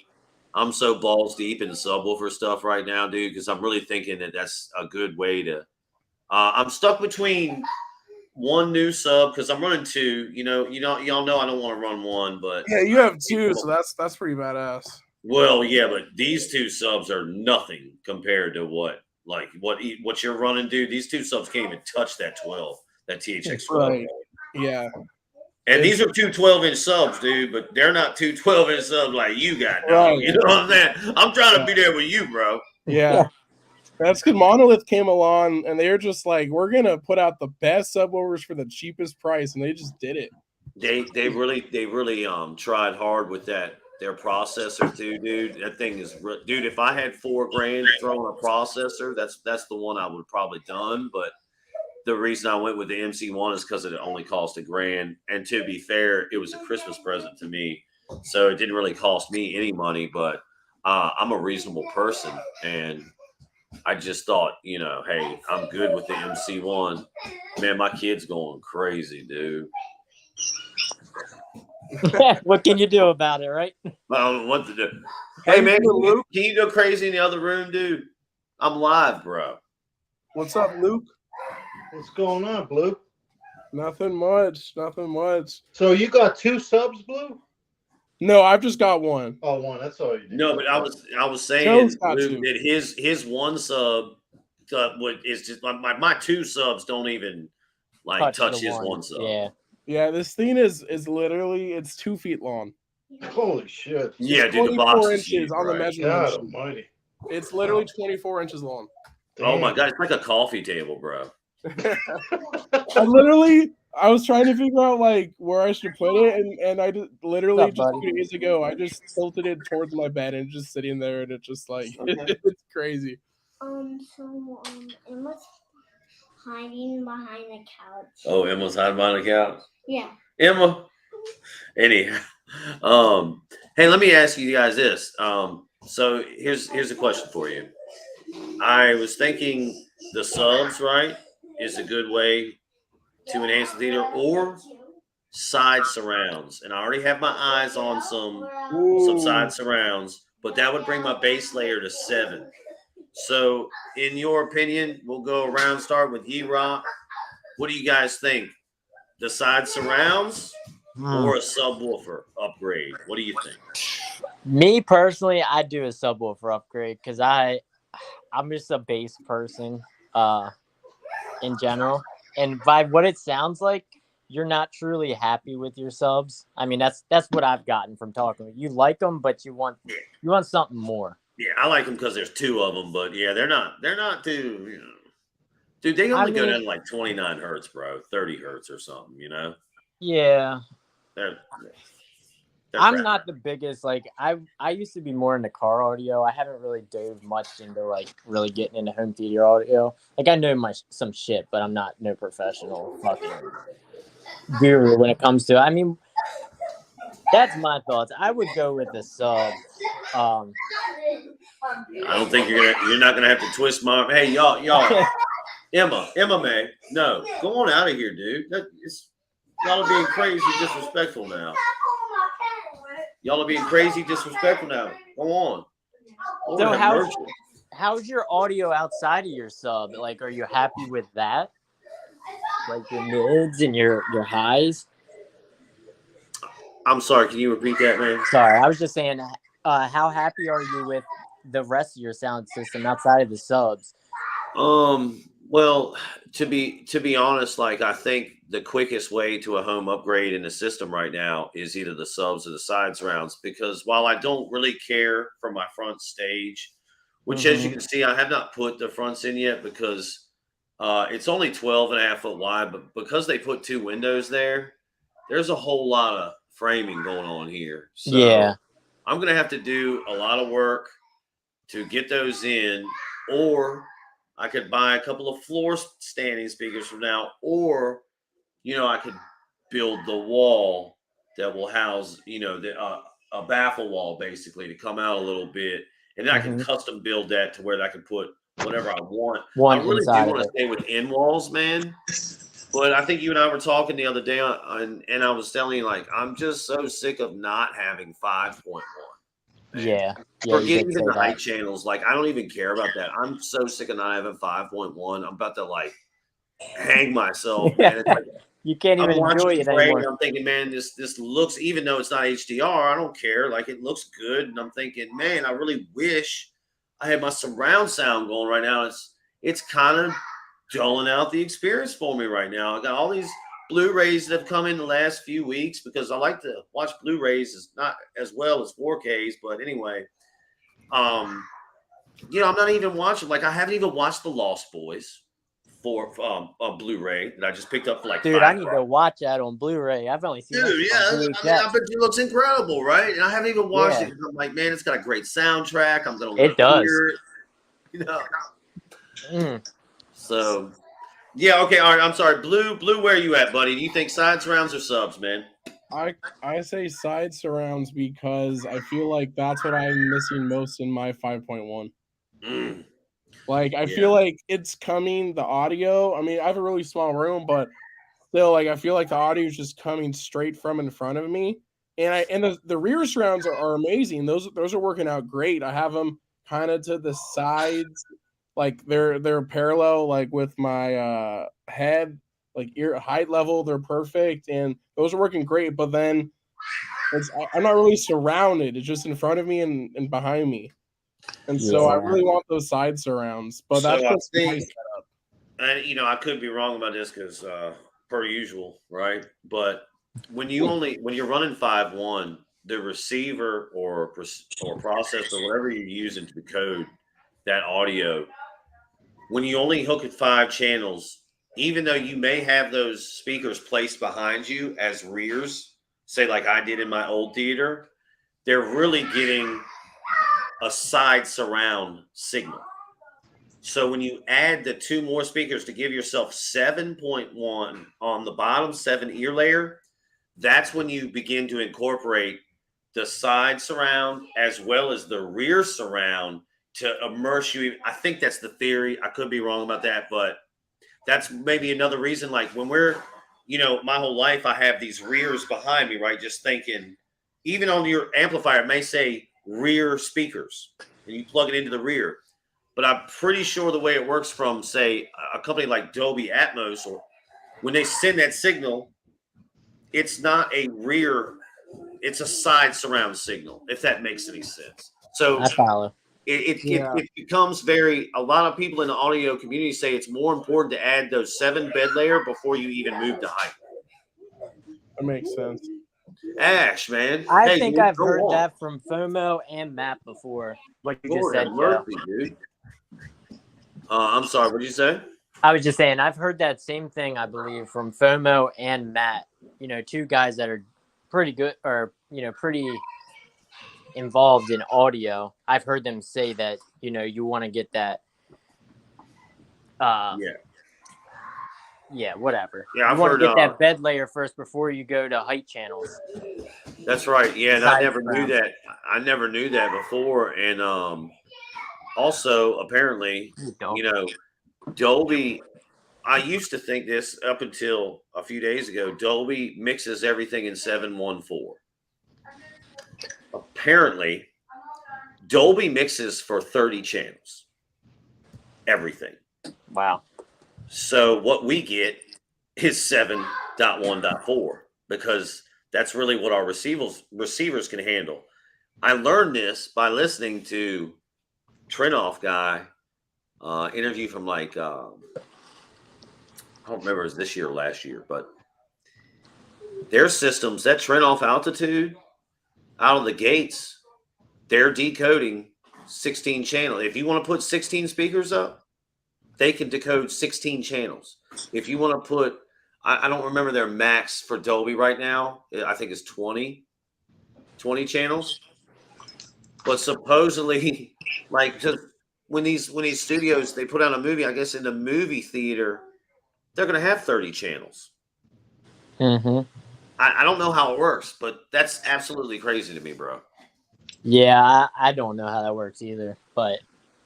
A: I'm so balls deep in subwoofer stuff right now, dude, because I'm really thinking that that's a good way to. I'm stuck between one new sub because I'm running two. Y'all know I don't want to run one, but
D: Yeah, you have two, so that's pretty badass.
A: well, yeah, but these two subs are nothing compared to what you're running, dude. These two subs can't even touch that 12, that THX 12.
D: Right. Yeah.
A: And these are two 12-inch subs, dude, but they're not two 12-inch subs like you got, dog.
D: Right.
A: You know what I'm saying? I'm trying to be there with you, bro.
D: Yeah. That's good. Monolith came along and they were just like, we're gonna put out the best subwoofers for the cheapest price, and they just did it.
A: They really tried hard with their processor too, dude. That thing is dude. If I had $4,000 to throw on a processor, that's the one I would have probably done. But the reason I went with the MC1 is because it only cost $1,000. And to be fair, it was a Christmas present to me, so it didn't really cost me any money. But I'm a reasonable person, and I just thought, hey, I'm good with the MC1. Man, my kid's going crazy, dude.
B: What can you do about it, right?
A: I don't know what to do. Hey, man, can you go crazy in the other room, dude? I'm live, bro.
D: What's up, Luke?
C: What's going on, Blue?
D: Nothing much. Nothing much.
C: So you got two subs, Blue?
D: No, I've just got one.
C: Oh, one. That's all you need.
A: No, but I was saying,
D: Joe's got
A: Luke,
D: two.
A: that his one sub is just my two subs don't even touch
B: the
A: his one sub.
B: Yeah.
D: Yeah, this thing is literally it's 2 feet long.
C: Holy shit.
A: Yeah,
D: It's
A: dude, the box
D: 24
A: is
D: inches
A: huge,
D: on the
A: right?
D: measurement
C: God
D: sheet.
C: almighty.
D: It's literally 24 inches long.
A: Oh my god, it's like a coffee table, bro.
D: I was trying to figure out like where I should put it, and I just literally
B: What's up,
D: just 2 days ago I just tilted it towards my bed and just sitting there, and it's just like it's crazy.
E: Emma's hiding behind the couch.
A: Oh, Emma's hiding behind the couch.
E: Yeah.
A: Emma. Anyhow, hey, let me ask you guys this. So here's a question for you. I was thinking the subs, right, is a good way to enhance the theater, or side surrounds. And I already have my eyes on some side surrounds, but that would bring my base layer to 7. So, in your opinion, we'll go around, start with Rock. What do you guys think? The side surrounds or a subwoofer upgrade? What do you think?
B: Me personally, I'd do a subwoofer upgrade because I'm just a bass person in general. And by what it sounds like, you're not truly happy with your subs. I mean, that's what I've gotten from talking. You like them, but you want something more.
A: Yeah, I like them because there's 2 of them, but yeah, they're not too. You know, dude, they only go down to like 29 hertz, bro, 30 hertz or something. You know.
B: Yeah.
A: They're
B: I'm
A: crap.
B: not the biggest, like, I used to be more into car audio. I haven't really dove much into like really getting into home theater audio. Like, I know some shit, but I'm not no professional fucking guru when it comes to it. I mean, that's my thoughts. I would go with the sub.
A: I don't think you're not gonna have to twist my. Hey, y'all, Emma May, no, go on out of here, dude. Y'all are being crazy disrespectful now. Y'all are being crazy disrespectful now. Go on.
B: So how's your audio outside of your sub? Like, are you happy with that? Like your mids and your highs?
A: I'm sorry, can you repeat that, man?
B: Sorry, I was just saying, how happy are you with the rest of your sound system outside of the subs?
A: Well, to be honest, like, I think the quickest way to a home upgrade in the system right now is either the subs or the side surrounds, because while I don't really care for my front stage, which as you can see, I have not put the fronts in yet because it's only 12.5 foot wide, but because they put 2 windows there, there's a whole lot of framing going on here. So
B: yeah,
A: I'm going to have to do a lot of work to get those in, or I could buy a couple of floor standing speakers from now, or, I could build the wall that will house, a baffle wall basically to come out a little bit. And then I can custom build that to where I can put whatever I want. I really do want to stay with end walls, man. But I think you and I were talking the other day, and I was telling you, like, I'm just so sick of not having 5.1.
B: Yeah.
A: Forget even the height channels. Like, I don't even care about that. I'm so sick of not having 5.1. I'm about to, like, hang myself, man. It's like,
B: you can't even enjoy it anymore.
A: I'm thinking, man, this looks, even though it's not HDR, I don't care. Like, it looks good. And I'm thinking, man, I really wish I had my surround sound going right now. It's kind of dulling out the experience for me right now. I got all these Blu-rays that have come in the last few weeks because I like to watch Blu-rays not as well as 4Ks, but anyway, I'm not even watching. Like, I haven't even watched The Lost Boys for a Blu-ray that I just picked up for like.
B: Dude, I need to watch that on Blu-ray. I've only seen.
A: Dude, yeah, I bet it looks incredible, right? And I haven't even watched it. I'm like, man, it's got a great soundtrack. I'm gonna.
B: It does.
A: So. Yeah, okay, all right. I'm sorry. Blue, where are you at, buddy? Do you think side surrounds or subs, man?
D: I say side surrounds because I feel like that's what I'm missing most in my 5.1. Like, I feel like it's coming, the audio. I mean, I have a really small room, but still, like, I feel like the audio is just coming straight from in front of me. And the rear surrounds are amazing. Those are working out great. I have them kind of to the sides. Like, they're parallel, like, with my head, like, ear height level. They're perfect, and those are working great. But then I'm not really surrounded. It's just in front of me and behind me, and so I really want those side surrounds. But that's just my setup.
A: And I could be wrong about this because per usual, right? But when you're running 5.1, the receiver or processor, whatever you're using to decode that audio. When you only hook at 5 channels, even though you may have those speakers placed behind you as rears, say like I did in my old theater, they're really getting a side surround signal. So when you add the 2 more speakers to give yourself 7.1 on the bottom 7 ear layer, that's when you begin to incorporate the side surround as well as the rear surround to immerse you. I think that's the theory. I could be wrong about that, but that's maybe another reason. Like, when we're, my whole life, I have these rears behind me, right? Just thinking, even on your amplifier, it may say rear speakers, and you plug it into the rear. But I'm pretty sure the way it works from, say, a company like Dolby Atmos, or when they send that signal, it's not a rear, it's a side surround signal, if that makes any sense. So
B: I follow.
A: It becomes a lot of people in the audio community say it's more important to add those 7 bed layer before you even move to height.
D: That makes sense.
A: Ash, man.
B: I
A: Hey,
B: think
A: dude,
B: I've
A: go
B: heard
A: on.
B: that from FOMO and Matt before. What you just
A: Lord
B: said,
A: have
B: Joe.
A: mercy, dude. I'm sorry. What did you say?
B: I was just saying I've heard that same thing. I believe from FOMO and Matt. You know, two guys that are pretty good, or pretty involved in audio. I've heard them say that you want to get that. Yeah, whatever.
A: Yeah,
B: You
A: I've
B: want to
A: heard.
B: get that bed layer first before you go to height channels.
A: That's right. Yeah, and I never knew
B: Sideground.
A: that. I never knew that before. And also, apparently, Dolby. I used to think this up until a few days ago. Dolby mixes everything in 714. Apparently, Dolby mixes for 30 channels. Everything.
B: Wow.
A: So what we get is 7.1.4 because that's really what our receivers can handle. I learned this by listening to Trenoff guy interview from I don't remember if it was this year or last year, but their systems, that Trenoff altitude out of the gates, they're decoding 16 channels. If you want to put 16 speakers up, they can decode 16 channels. If you want to put, I don't remember their max for Dolby right now. I think it's 20 channels. But supposedly, just when these studios, they put out a movie, I guess in the movie theater, they're going to have 30 channels.
B: Mm-hmm.
A: I don't know how it works, but that's absolutely crazy to me, bro.
B: Yeah, I don't know how that works either, but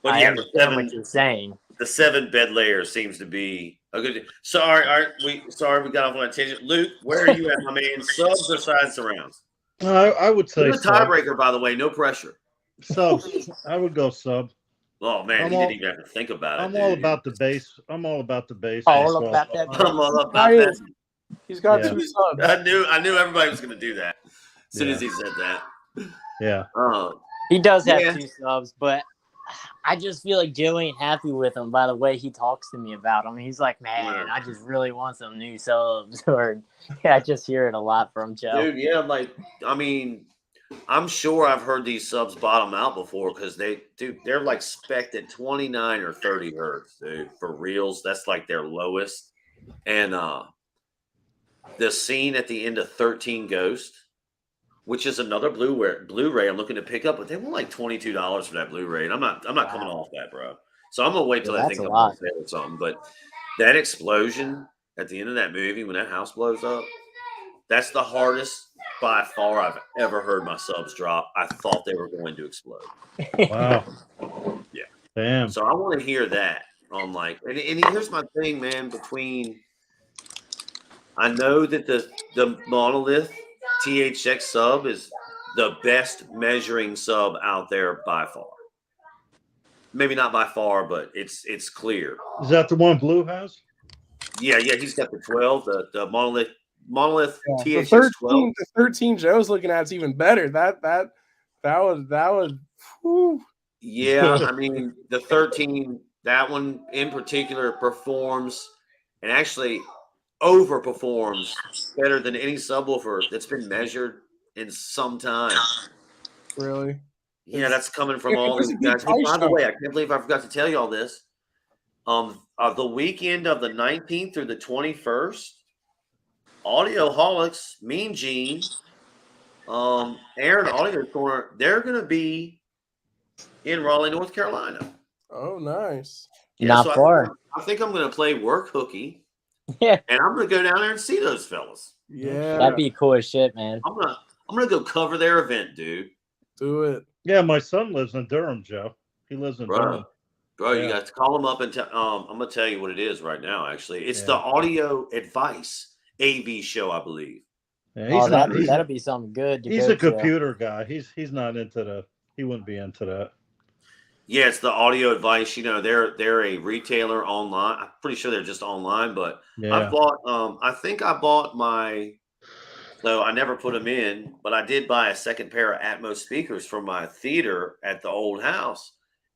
B: I
A: yeah,
B: understand what you're saying.
A: The 7 bed layer seems to be a good. Sorry, we got off on a tangent. Luke, where are you at, my man? Subs or side surrounds?
C: I would say
A: you're a tiebreaker, by the way. No pressure.
C: Subs. I would go sub.
A: Oh man, he didn't even have to think about it.
C: I'm all about the bass. I'm all about the bass.
B: All about that.
A: I'm all about that.
D: He's got 2 subs.
A: I knew everybody was going to do that as soon as he said that.
C: Yeah.
B: He does have 2 subs, but I just feel like Joe ain't happy with him by the way he talks to me about him. He's like, man, I just really want some new subs. Or I just hear it a lot from Joe.
A: Dude, yeah, I'm sure I've heard these subs bottom out before because they're spec'd at 29 or 30 hertz, dude. For reals, that's like their lowest. And the scene at the end of 13 Ghost, which is another Blu-ray I'm looking to pick up, but they want like $22 for that Blu-ray, and I'm not coming off that, bro. So I'm gonna wait till that thing comes on sale or something. But that explosion at the end of that movie when that house blows up, that's the hardest by far I've ever heard my subs drop. I thought they were going to explode.
C: Wow.
A: Yeah.
C: Damn.
A: So I want to hear that on and here's my thing, man. I know that the Monolith TH6 sub is the best measuring sub out there by far. Maybe not by far, but it's clear.
C: Is that the one Blue has?
A: Yeah, he's got the 12, the Monolith TH6
D: the
A: 12.
D: The 13 Joe's looking at is even better. That would. Whew.
A: Yeah, I mean the 13, that one in particular performs and actually overperforms better than any subwoofer that's been measured in some time.
D: Really?
A: Yeah, that's coming from all these guys. Hey, by the way, I can't believe I forgot to tell you all this. The weekend of the 19th through the 21st, Audioholics, Mean Gene, Aaron Audio Corner, they're going to be in Raleigh, North Carolina.
D: Oh, nice.
A: Yeah,
B: not far.
A: I think I'm going to play Work Hooky.
B: Yeah.
A: And I'm going to go down there and see those fellas.
D: Yeah.
B: That'd be cool as shit, man.
A: I'm gonna go cover their event, dude.
D: Do it.
C: Yeah, my son lives in Durham, Joe. He lives in Durham.
A: Bro, you got to call him up and I'm gonna tell you what it is right now. Actually, it's the Audio Advice AV show, I believe.
C: Yeah,
B: that'll be something good.
C: He's a computer guy. He's not into the. He wouldn't be into that.
A: Yeah, it's the Audio Advice. They're a retailer online. I'm pretty sure they're just online, but I bought. I think I bought my. So I never put them in, but I did buy a second pair of Atmos speakers for my theater at the old house,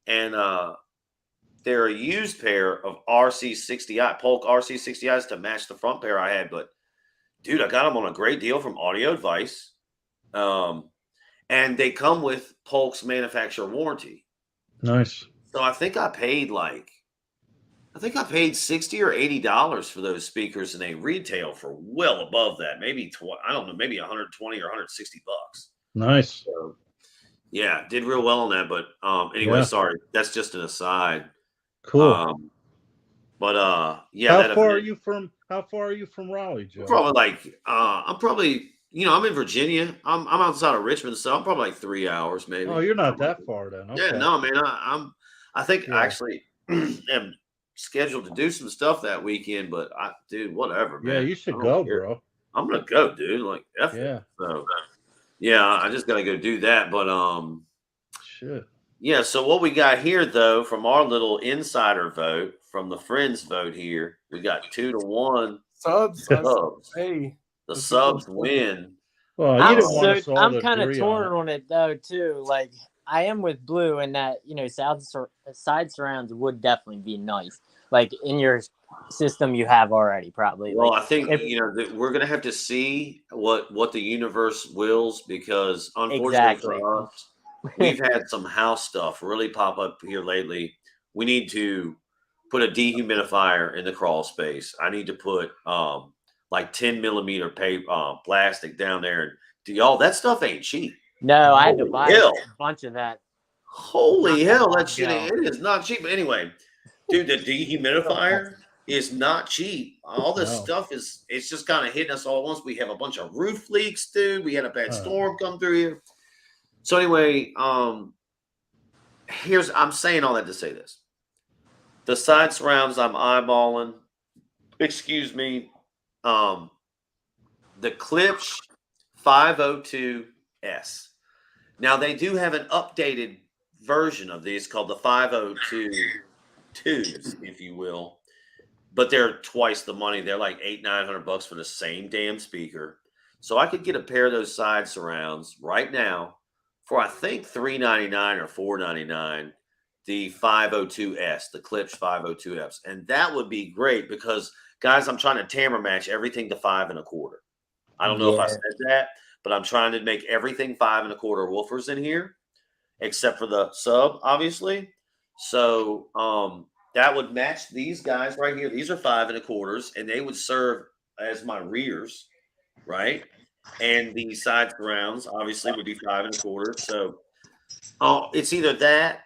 A: and they're a used pair of RC60i Polk RC60is to match the front pair I had. But dude, I got them on a great deal from Audio Advice. And they come with Polk's manufacturer warranty.
C: Nice.
A: So I think I paid $60 or $80 for those speakers, and they retail for well above that. Maybe I don't know, maybe 120 or 160 bucks.
C: Nice.
A: So, yeah, did real well on that. But anyway,
C: Yeah.
A: sorry, that's just an aside.
C: Cool.
A: Yeah.
C: How far are you from Raleigh, Joe?
A: Probably I'm in Virginia. I'm outside of Richmond, so I'm probably like 3 hours, maybe.
C: Oh, you're not that far then. Okay.
A: Yeah, no, man. I think I actually am scheduled to do some stuff that weekend, but dude, whatever, man.
C: Yeah, you should go,
A: care.
C: bro.
A: I'm gonna go, dude. Like, F it.
C: Yeah.
A: So, yeah, I just gotta go do that. But
C: shit.
A: Yeah. So what we got here, though, from our little insider vote, from the friends vote here, we got 2-1
D: Subs.
A: subs.
D: Hey,
A: The subs win.
C: Well, you didn't want us all to
B: I'm kind of
C: agree
B: torn
C: on
B: on it though too. Like I am with Blue in that side surrounds would definitely be nice. Like in your system you have already probably.
A: Well,
B: like,
A: I think that we're gonna have to see what the universe wills, because unfortunately for us, we've had some house stuff really pop up here lately. We need to put a dehumidifier in the crawl space. I need to put like 10 millimeter paper plastic down there. And y'all, that stuff ain't cheap.
B: No, I had to
A: Holy
B: buy
A: hell.
B: a bunch of that.
A: Holy
B: Not
A: hell,
B: that
A: that shit
B: long ago.
A: it is not cheap. But anyway, dude, the dehumidifier is not cheap. All this stuff it's just kind of hitting us all at once. We have a bunch of roof leaks, dude. We had a bad storm come through here. So anyway, I'm saying all that to say this. The side surrounds I'm eyeballing. Excuse me. The Klipsch 502S. Now they do have an updated version of these called the 502s, if you will, but they're twice the money. They're like $800-900 for the same damn speaker. So I could get a pair of those side surrounds right now for I think $399 or $499. The 502S, the Klipsch 502S, and that would be great because, guys, I'm trying to tamper match everything to 5 1/4. I don't know if I said that, but I'm trying to make everything 5 1/4 woofers in here, except for the sub, obviously. So that would match these guys right here. These are 5 1/4, and they would serve as my rears, right? And the side surrounds obviously would be 5 1/4. So it's either that.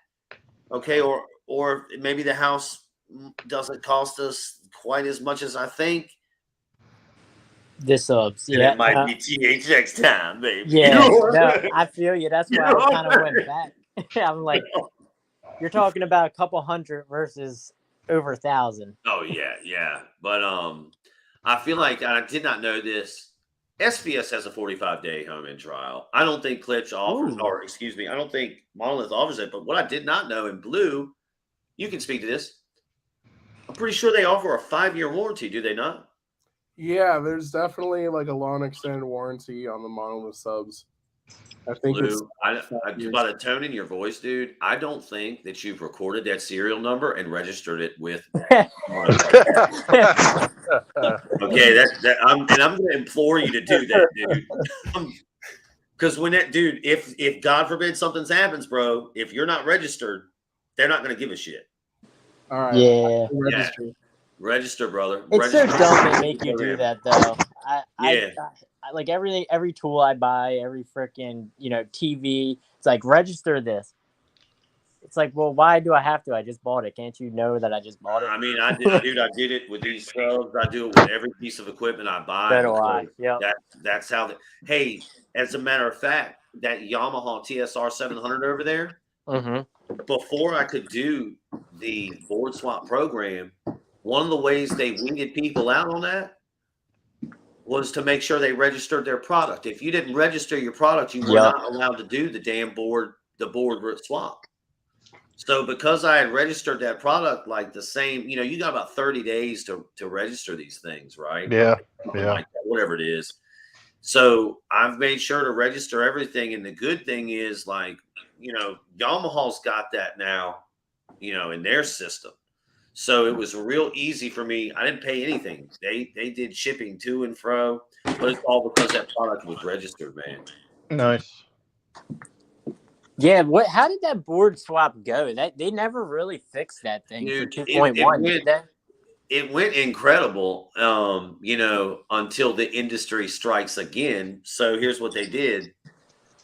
A: Okay, or maybe the house doesn't cost us quite as much as I think.
B: The subs,
A: and it might be THX time, baby.
B: Yeah, no, I feel you. That's why I kind of went back. I'm like, you're talking about a couple hundred versus over 1,000.
A: Oh yeah. But I feel like I did not know this. SPS has a 45-day home in trial. I don't think Klipsch offers, I don't think Monolith offers it. But what I did not know, in Blue, you can speak to this. I'm pretty sure they offer a 5-year warranty. Do they not?
D: Yeah, there's definitely like a long extended warranty on the Monolith subs. I think
A: Blue, by the tone in your voice, dude, I don't think that you've recorded that serial number and registered it with. Okay, I'm going to implore you to do that, dude. Because when that dude, if God forbid something happens, bro, if you're not registered, they're not going to give a shit.
D: All right.
B: Yeah.
A: Register, brother.
B: It's so dumb they make you do that, though. I like every tool I buy, every freaking TV. It's like, register this. It's like, well, why do I have to? I just bought it. Can't you know that I just bought it?
A: I mean, I did it with these subs. I do it with every piece of equipment I buy.
B: So do I. Yeah.
A: That's how. Hey, as a matter of fact, that Yamaha TSR 700 over there.
B: Mm-hmm.
A: Before I could do the board swap program, one of the ways they weeded people out on that was to make sure they registered their product. If you didn't register your product, you were not allowed to do the damn board swap. So because I had registered that product like the same, you got about 30 days to register these things, right?
C: Yeah.
A: Like that, whatever it is. So I've made sure to register everything. And the good thing is, like, Yamaha's got that now, in their system. So it was real easy for me. I didn't pay anything. They did shipping to and fro, but it's all because that product was registered, man.
C: Nice.
B: Yeah, what? How did that board swap go? That they never really fixed that thing for
A: Dude,
B: 2.1, did they?
A: it went incredible, until the industry strikes again. So here's what they did.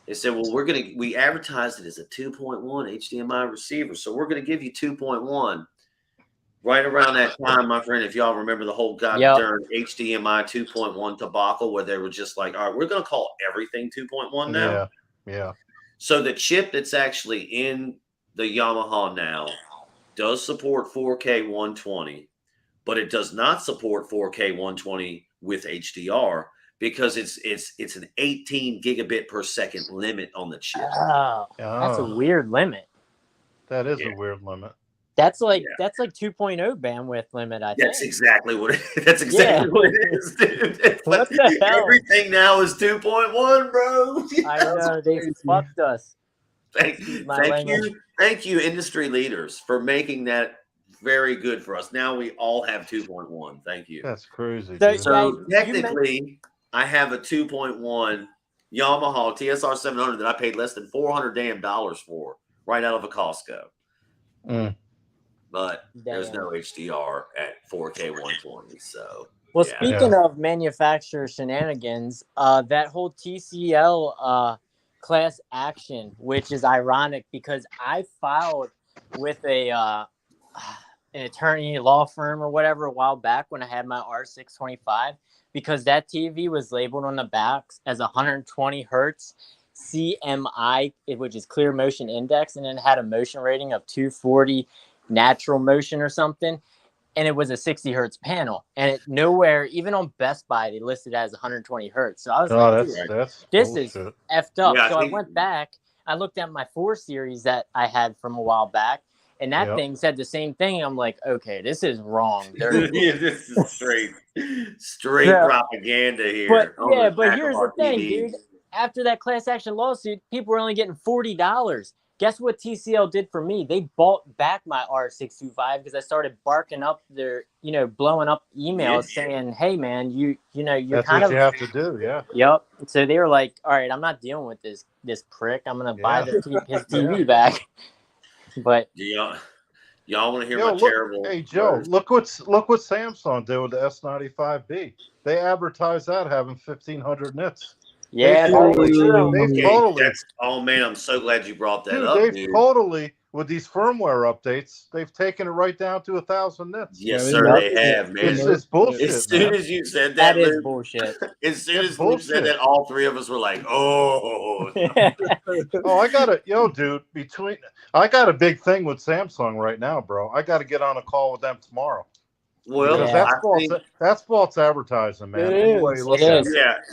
A: They said, well, we advertised it as a 2.1 HDMI receiver. So we're going to give you 2.1. Right around that time, my friend, if y'all remember the whole goddamn HDMI 2.1 debacle where they were just like, all right, we're going to call everything 2.1 now.
C: Yeah.
A: So the chip that's actually in the Yamaha now does support 4K 120, but it does not support 4K 120 with HDR because it's an 18 gigabit per second limit on the chip.
B: Oh, that's a weird limit.
C: That is a weird limit.
B: That's like 2.0 bandwidth limit, I think.
A: That's exactly what it is, dude.
B: What the hell?
A: Everything now is 2.1, bro.
B: I know, they fucked us.
A: Thank you, industry leaders, for making that very good for us. Now we all have 2.1. Thank you.
C: That's crazy.
A: So technically, I have a 2.1 Yamaha TSR 700 that I paid less than $400 for right out of a Costco. But there's no HDR at 4K 120. So,
B: well, speaking of manufacturer shenanigans, that whole TCL class action, which is ironic because I filed with an attorney law firm or whatever a while back when I had my R625 because that TV was labeled on the back as 120 hertz CMI, which is clear motion index, and then it had a motion rating of 240 natural motion or something, and it was a 60 hertz panel, and it nowhere, even on Best Buy, they listed it as 120 hertz. So I was this bullshit. Is effed up. So I went back, I looked at my 4 series that I had from a while back, and that thing said the same thing. I'm like, okay, this is wrong.
A: This is straight propaganda here.
B: But here's the thing, dude. After that class action lawsuit, people were only getting $40. Guess what TCL did for me? They bought back my R625 because I started barking up their, blowing up emails saying, "Hey man, you're
C: that's
B: kind
C: what
B: of
C: you have to do, yeah."
B: Yep. So they were like, "All right, I'm not dealing with this prick. I'm gonna buy his TV back." But
A: y'all want to hear my terrible?
C: Hey Joe, look what Samsung did with the S95B. They advertised that having 1,500 nits.
B: Yeah,
A: oh man, I'm so glad you brought that up.
C: They've totally, with these firmware updates, they've taken it right down to 1,000 nits.
A: Yes, sir, they have, man.
C: It's bullshit.
A: As soon as you said that,
B: is bullshit.
A: As soon as you said that, all three of us were like, "Oh,
C: I got it, dude. I got a big thing with Samsung right now, bro. I got to get on a call with them tomorrow.
A: Well,
C: that's false advertising, man.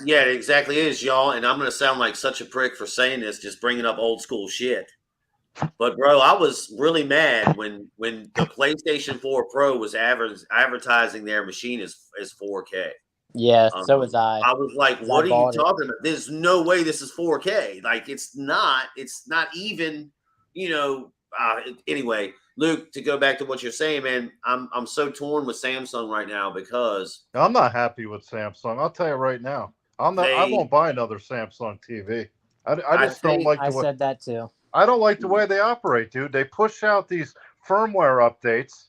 A: Yeah, it exactly is, y'all. And I'm going to sound like such a prick for saying this, just bringing up old school shit. But bro, I was really mad when the PlayStation 4 Pro was advertising their machine as 4K.
B: Yeah, so was I.
A: I was like, "What are you talking about? There's no way this is 4K. Like, it's not. It's not even. Anyway." Luke, to go back to what you're saying, man, I'm so torn with Samsung right now because
C: I'm not happy with Samsung. I'll tell you right now. I won't buy another Samsung TV. I just don't like the way.
B: I said that too.
C: I don't like the way they operate, dude. They push out these firmware updates.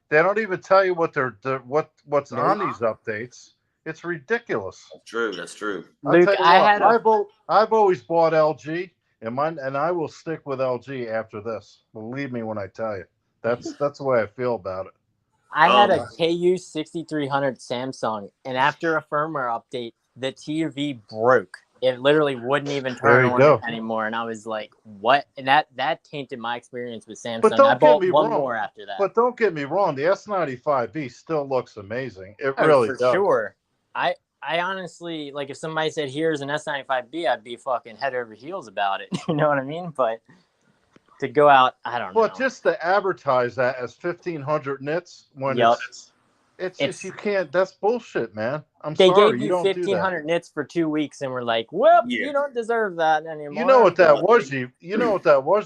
C: They don't even tell you what's on these updates. It's ridiculous.
A: That's true.
B: Luke,
C: I've always bought LG, and I will stick with LG after this. Believe me when I tell you. That's the way I feel about it.
B: I had a KU 6300 Samsung, and after a firmware update, the TV broke. It literally wouldn't even turn on anymore, and I was like, "What?" And that tainted my experience with Samsung.
C: But don't
B: I bought
C: get me
B: one
C: wrong.
B: more after that.
C: But don't get me wrong, the S95B still looks amazing. It really does.
B: For sure. I honestly, like, if somebody said, "Here's an S95B," I'd be fucking head over heels about it. You know what I mean? But to go out, I don't know.
C: But just to advertise that as 1,500 nits when it's just, you can't. That's bullshit, man.
B: They gave you 1,500 nits for 2 weeks, and we're like, "Well, you don't deserve that anymore."
C: You know what that was,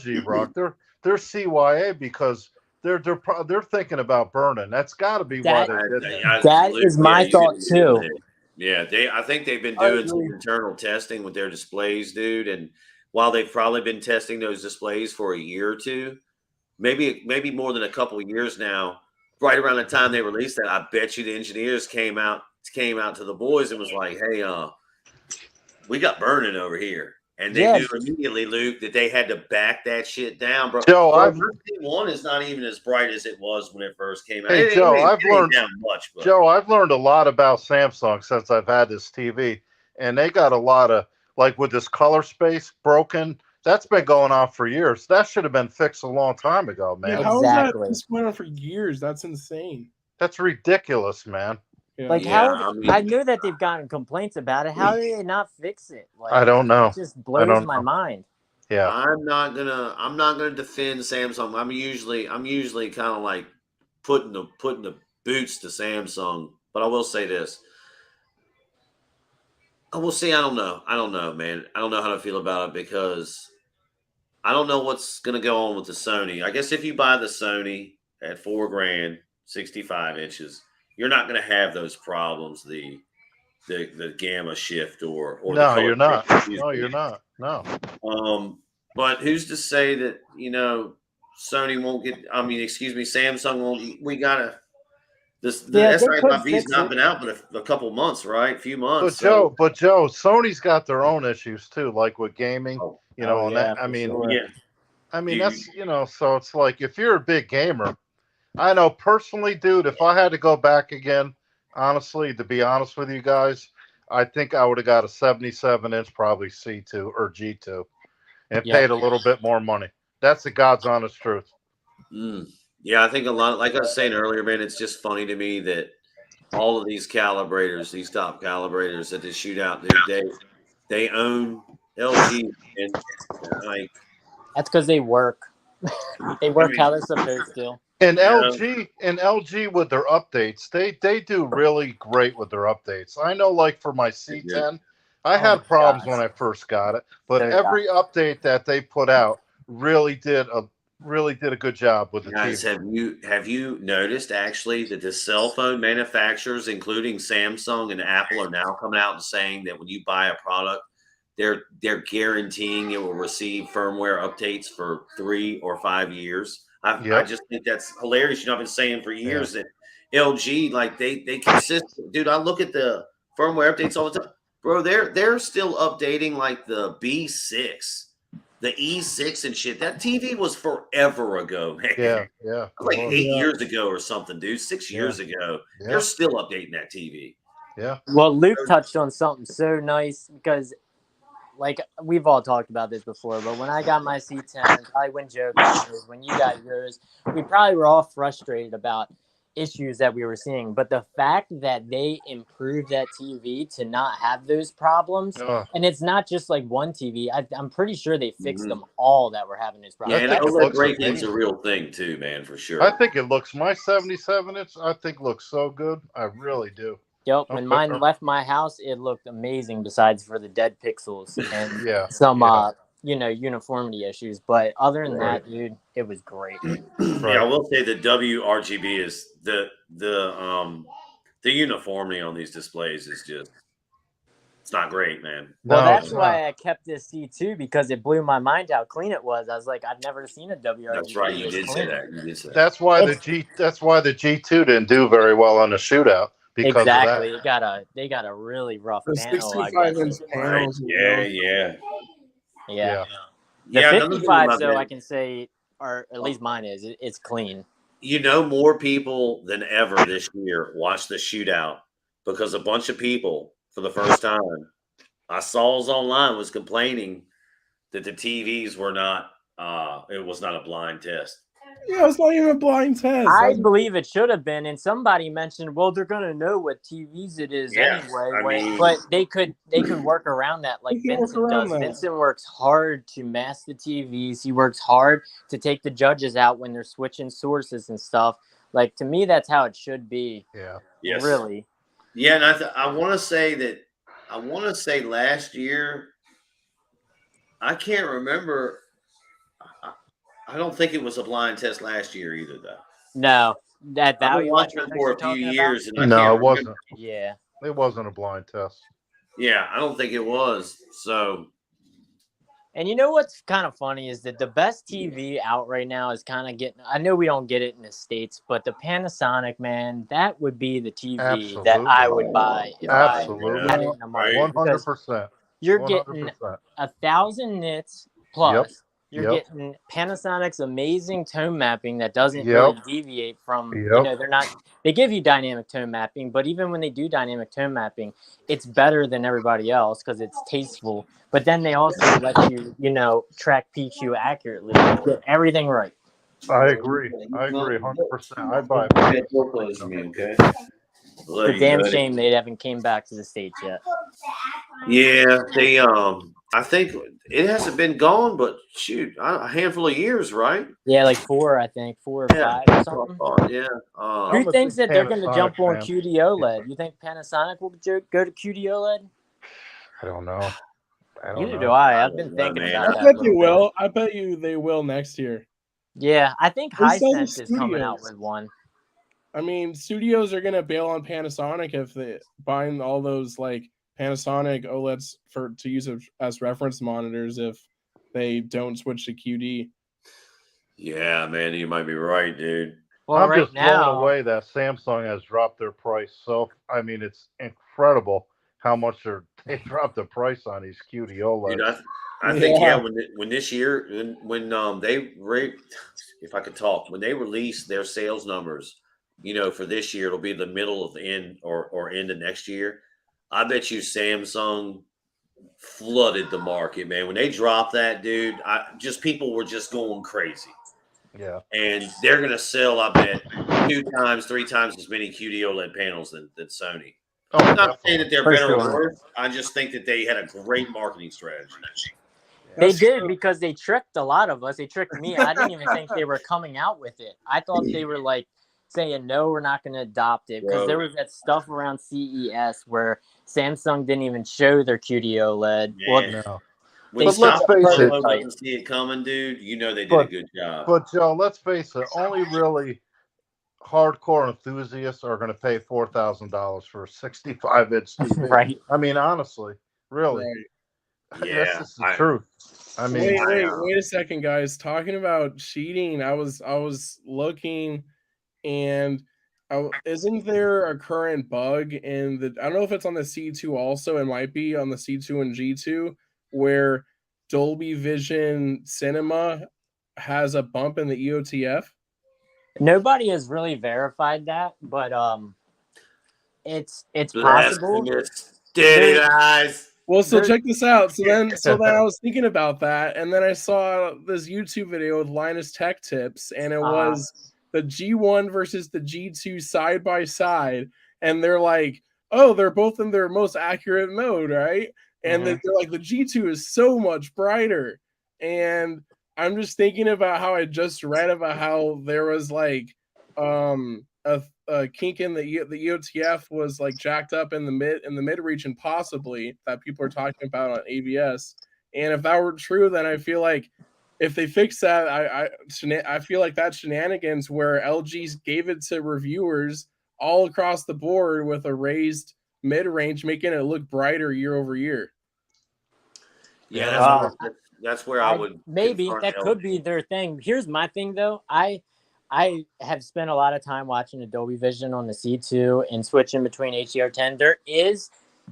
C: G-Rock? They're CYA because they're thinking about burning. That's got to be why
B: That-
C: they did that.
B: That is my
A: you
B: thought
A: hit the nail on
B: too.
A: the head. Yeah, I think they've been
D: I
A: doing some
D: agree.
A: internal testing with their displays, dude. And while they've probably been testing those displays for a year or two, maybe more than a couple of years now, right around the time they released that, I bet you the engineers came out to the boys and was like, "Hey, we got burning over here." And they
B: Yeah.
A: knew immediately, Luke, that they had to back that shit down, bro.
C: Joe,
A: Bro,
C: I've
A: version 1 is not even as bright as it was when it first came out.
C: Hey,
A: It
C: Joe,
A: ain't-
C: I've
A: it ain't
C: learned-
A: down much, but
C: Joe, I've learned a lot about Samsung since I've had this TV, and they got a lot of like with this color space broken. That's been going on for years. That should have been fixed a long time ago,
D: Yeah,
C: man.
D: how is that?
B: Exactly.
D: This went on for years. That's insane.
C: That's ridiculous, man.
D: Yeah.
B: Like
A: Yeah,
B: how
A: I mean-
B: I know that they've gotten complaints about it. How do they not fix it? Like
C: I don't know.
B: It just blows
C: don't
B: my
C: know.
B: mind.
C: Yeah.
A: I'm not gonna defend Samsung. I'm usually kind of like putting the boots to Samsung, but I will say this. I will see. I don't know, man. I don't know how to feel about it because I don't know what's gonna go on with the Sony. I guess if you buy the Sony at $4,000, 65 inches, you're not gonna have those problems. The gamma shift or the
C: No,
A: color
C: you're not.
A: excuse
C: No,
A: me.
C: you're not. No.
A: But who's to say that Sony won't get? I mean, excuse me, Samsung won't. We gotta the
B: Yeah, they could
A: S95B's
B: fix
A: not
B: it.
A: been out but a couple months, right? A few
C: But
A: months. So,
C: Joe, Sony's got their own issues too, like with gaming.
A: oh,
C: You know,
B: Oh,
C: and
B: yeah,
C: that I
B: for
C: mean,
B: sure.
A: yeah,
C: I mean
A: You-
C: that's so it's like if you're a big gamer, I know personally, dude, if I had to go back again, honestly, to be honest with you guys, I think I would have got a 77-inch, probably C2 or G2, and
B: Yep.
C: paid a little bit more money. That's the God's honest truth.
A: yeah. I think a lot. Like I was saying earlier, man, it's just funny to me that all of these calibrators, these top calibrators at the shootout, dude, they own LG, and like
B: That's because they work. They work
A: mean-
B: how they're supposed to.
C: And
A: Yeah.
C: LG with their updates, they do really great with their updates. I know, like for my C10, I
B: Oh
C: had
B: my
C: problems
B: gosh.
C: when I first got it, but
B: So
C: every update that they put out really did a good job with the
A: Guys,
C: TV.
A: have you noticed actually that the cell phone manufacturers, including Samsung and Apple, are now coming out and saying that when you buy a product, they're guaranteeing it will receive firmware updates for 3 or 5 years. I
C: Yep.
A: just think that's hilarious. You know, I've been saying for years that LG, like they consist. Dude, I look at the firmware updates all the time, bro. They're still updating like the B6, the E6 and shit. That TV was forever ago, man.
C: Yeah.
A: Like
C: it was.
A: 8 years ago or something, dude. 6 years ago.
C: Yeah.
A: They're still updating that TV.
C: Yeah.
B: Well, Luke touched on something so nice because, like, we've all talked about this before, but when I got my C10, probably when Joe got his, when you got yours, we probably were all frustrated about issues that we were seeing. But the fact that they improved that TV to not have those problems,
C: Ugh.
B: and it's not just like one TV, I'm pretty sure they fixed
A: Mhm.
B: them all that were having those
A: Yeah,
B: problems.
A: and
C: think it
A: OLED
C: looks
A: break-in's a
C: amazing.
A: real thing too, man, for sure.
C: I think it looks my 77-inch. I think looks so good. I really do.
B: Yep, when
C: Okay.
B: mine left my house, it looked amazing. Besides for the dead pixels and
C: Yeah.
B: some,
C: yeah.
B: uniformity issues, but other than
C: Right.
B: that, dude, it was great.
A: Yeah, I will say the WRGB is the uniformity on these displays is just it's not great, man.
B: Well,
C: No,
B: that's
C: it's
B: why
C: not.
B: I kept this C2 because it blew my mind how clean it was. I was like, I've never seen a WRGB.
A: That's right. You
B: this
A: did say
B: clean.
A: that. You did say that.
C: That's why the G2 didn't do very well on the shootout because
B: Exactly.
C: of that.
B: They got a really rough
D: The
B: panel, I
D: 65-inch
B: guess.
A: Right.
D: panels.
A: Yeah.
B: Yeah.
C: Yeah.
B: The
A: Yeah, another thing
B: 55,
A: about
B: though,
A: that-
B: I can say, or at least mine is, it's clean.
A: You know, more people than ever this year watched the shootout because a bunch of people, for the first time, I saw online was complaining that the TVs were not. It was not a blind test.
D: Yeah, it's not even a blind test.
B: I
D: That's-
B: believe it should have been, and somebody mentioned, well, they're gonna know what TVs it is
A: Yeah,
B: anyway.
A: I mean-
B: But they could work around that like
D: They can work
B: Vincent
D: around
B: does.
D: that.
B: Vincent works hard to mask the TVs. He works hard to take the judges out when they're switching sources and stuff. Like, to me, that's how it should be.
C: Yeah.
A: Yes.
B: Really.
A: Yeah, and I want to say that last year, I can't remember. I I don't think it was a blind test last year either, though.
B: No, that
A: I've been
B: value
A: watching them
B: electronics
A: for
B: you're
A: a few
B: talking
A: years, and I
C: No,
A: can't
C: it
A: remember.
C: wasn't.
B: Yeah.
C: It wasn't a blind test.
A: Yeah, I don't think it was. So
B: And you know what's kind of funny is that the best TV out right now is kind of getting. I know we don't get it in the States, but the Panasonic, man, that would be the TV that I
C: Absolutely.
B: would buy if
C: Absolutely.
B: I had it in the market.
A: right.
B: Because
C: 100%.
B: you're
C: 100%.
B: getting 1,000 nits
C: Yep.
B: plus. You're
C: Yep.
B: getting Panasonic's amazing tone mapping that doesn't
C: Yep.
B: really deviate from,
C: Yep.
B: they're not, they give you dynamic tone mapping, but even when they do dynamic tone mapping, it's better than everybody else because it's tasteful. But then they also let you, track PQ accurately, get everything right.
C: I agree. 100%. I'd buy a
A: Okay, door
C: Panasonic.
A: closed for me, okay?
B: It's
A: Love
B: a
A: you,
B: damn
A: buddy.
B: shame they haven't came back to the States yet.
A: Yeah, they I think it hasn't been gone, but shoot, a handful of years, right?
B: Yeah, like 4, I think, 4 or 5 or
A: that's what I
B: something.
A: thought, yeah.
B: Who
C: I'm a
B: thinks
C: big
B: that they're going to
C: Panasonic
B: jump on
C: fan.
B: QD OLED? You think Panasonic will go to QD OLED?
C: I don't know.
B: Neither do I. I've been
A: don't know,
B: thinking
A: man.
B: about
D: I
B: that.
D: bet
B: a
D: they
B: little bit.
D: will. I bet you they will next year.
B: Yeah, I think
D: They sell the
B: Hisense is coming out
D: studios.
B: with one.
D: I mean, studios are gonna bail on Panasonic if they buying all those like Panasonic OLEDs to use as reference monitors if they don't switch to QD.
A: Yeah, man, you might be right, dude.
B: Well,
C: I'm
B: right
C: just blown
B: now,
C: away that Samsung has dropped their price. So, I mean, it's incredible how much they dropped the price on these QD OLEDs.
A: Dude, I think
D: Yeah.
A: when this year when if I could talk, when they release their sales numbers, for this year, it'll be the middle of the end or end of next year. I bet you Samsung flooded the market, man. When they dropped that, dude, people were just going crazy.
C: Yeah.
A: And they're gonna sell, I bet, 2 times, 3 times as many QD OLED panels than Sony.
C: Oh,
A: I'm not saying that they're
B: For
A: better or
B: sure.
A: worse. I just think that they had a great marketing strategy.
B: They
D: That's
B: did
D: true.
B: because they tricked a lot of us. They tricked me. I didn't even think they were coming out with it. I thought they were like saying, no, we're not going to adopt it. Because there was that stuff around CES where Samsung didn't even show their QD OLED.
A: Man.
C: No.
A: When
C: But let's face it.
A: Solo doesn't see it coming, dude, they did a good job.
C: But Joe, let's face it, only really hardcore enthusiasts are going to pay $4,000 for a 65-inch TV.
B: Right.
C: I mean, honestly, really.
D: Right.
A: Yeah,
C: That's just the truth. I mean,
D: Wait a second, guys. Talking about cheating, I was looking, and isn't there a current bug in the? I don't know if it's on the C2 also. It might be on the C2 and G2 where Dolby Vision Cinema has a bump in the EOTF.
B: Nobody has really verified that, but it's possible.
A: Steady eyes.
D: Well, so check this out. So then I was thinking about that, and then I saw this YouTube video with Linus Tech Tips, and it was the G1 versus the G2 side by side, and they're like, oh, they're both in their most accurate mode, right? And they're like, the G2 is so much brighter, and I'm just thinking about how I just read about how there was like a kink in the EOTF was like jacked up in the mid region, possibly, that people are talking about on ABS. And if that were true, then I feel like if they fix that, I feel like that's shenanigans where LG gave it to reviewers all across the board with a raised mid range, making it look brighter year over year.
A: Yeah, that's where I would
B: maybe that could be their thing. Here's my thing though. I have spent a lot of time watching Dolby Vision on the C2 and switching between HDR10.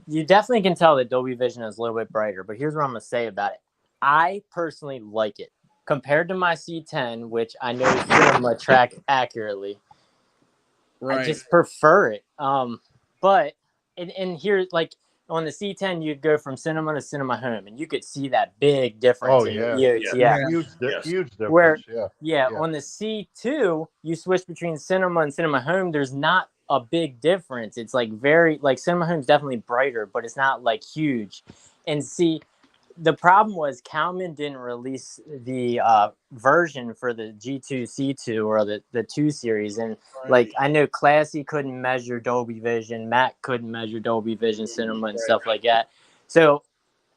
B: You definitely can tell that Dolby Vision is a little bit brighter, but here's what I'm going to say about it. I personally like it compared to my C10, which I know Cinema track accurately. Right. I just prefer it. But here, like on the C10, you'd go from Cinema to Cinema Home, and you could see that big difference in EOTF.
C: Yeah. Huge difference.
B: On the C2, you switch between Cinema and Cinema Home. There's not a big difference. It's like Cinema Home's definitely brighter, but it's not like huge. And see, the problem was Calman didn't release the version for the G2 C2 or the 2 series, and like I know Classy couldn't measure Dolby Vision, Mac couldn't measure Dolby Vision Cinema and stuff like that. So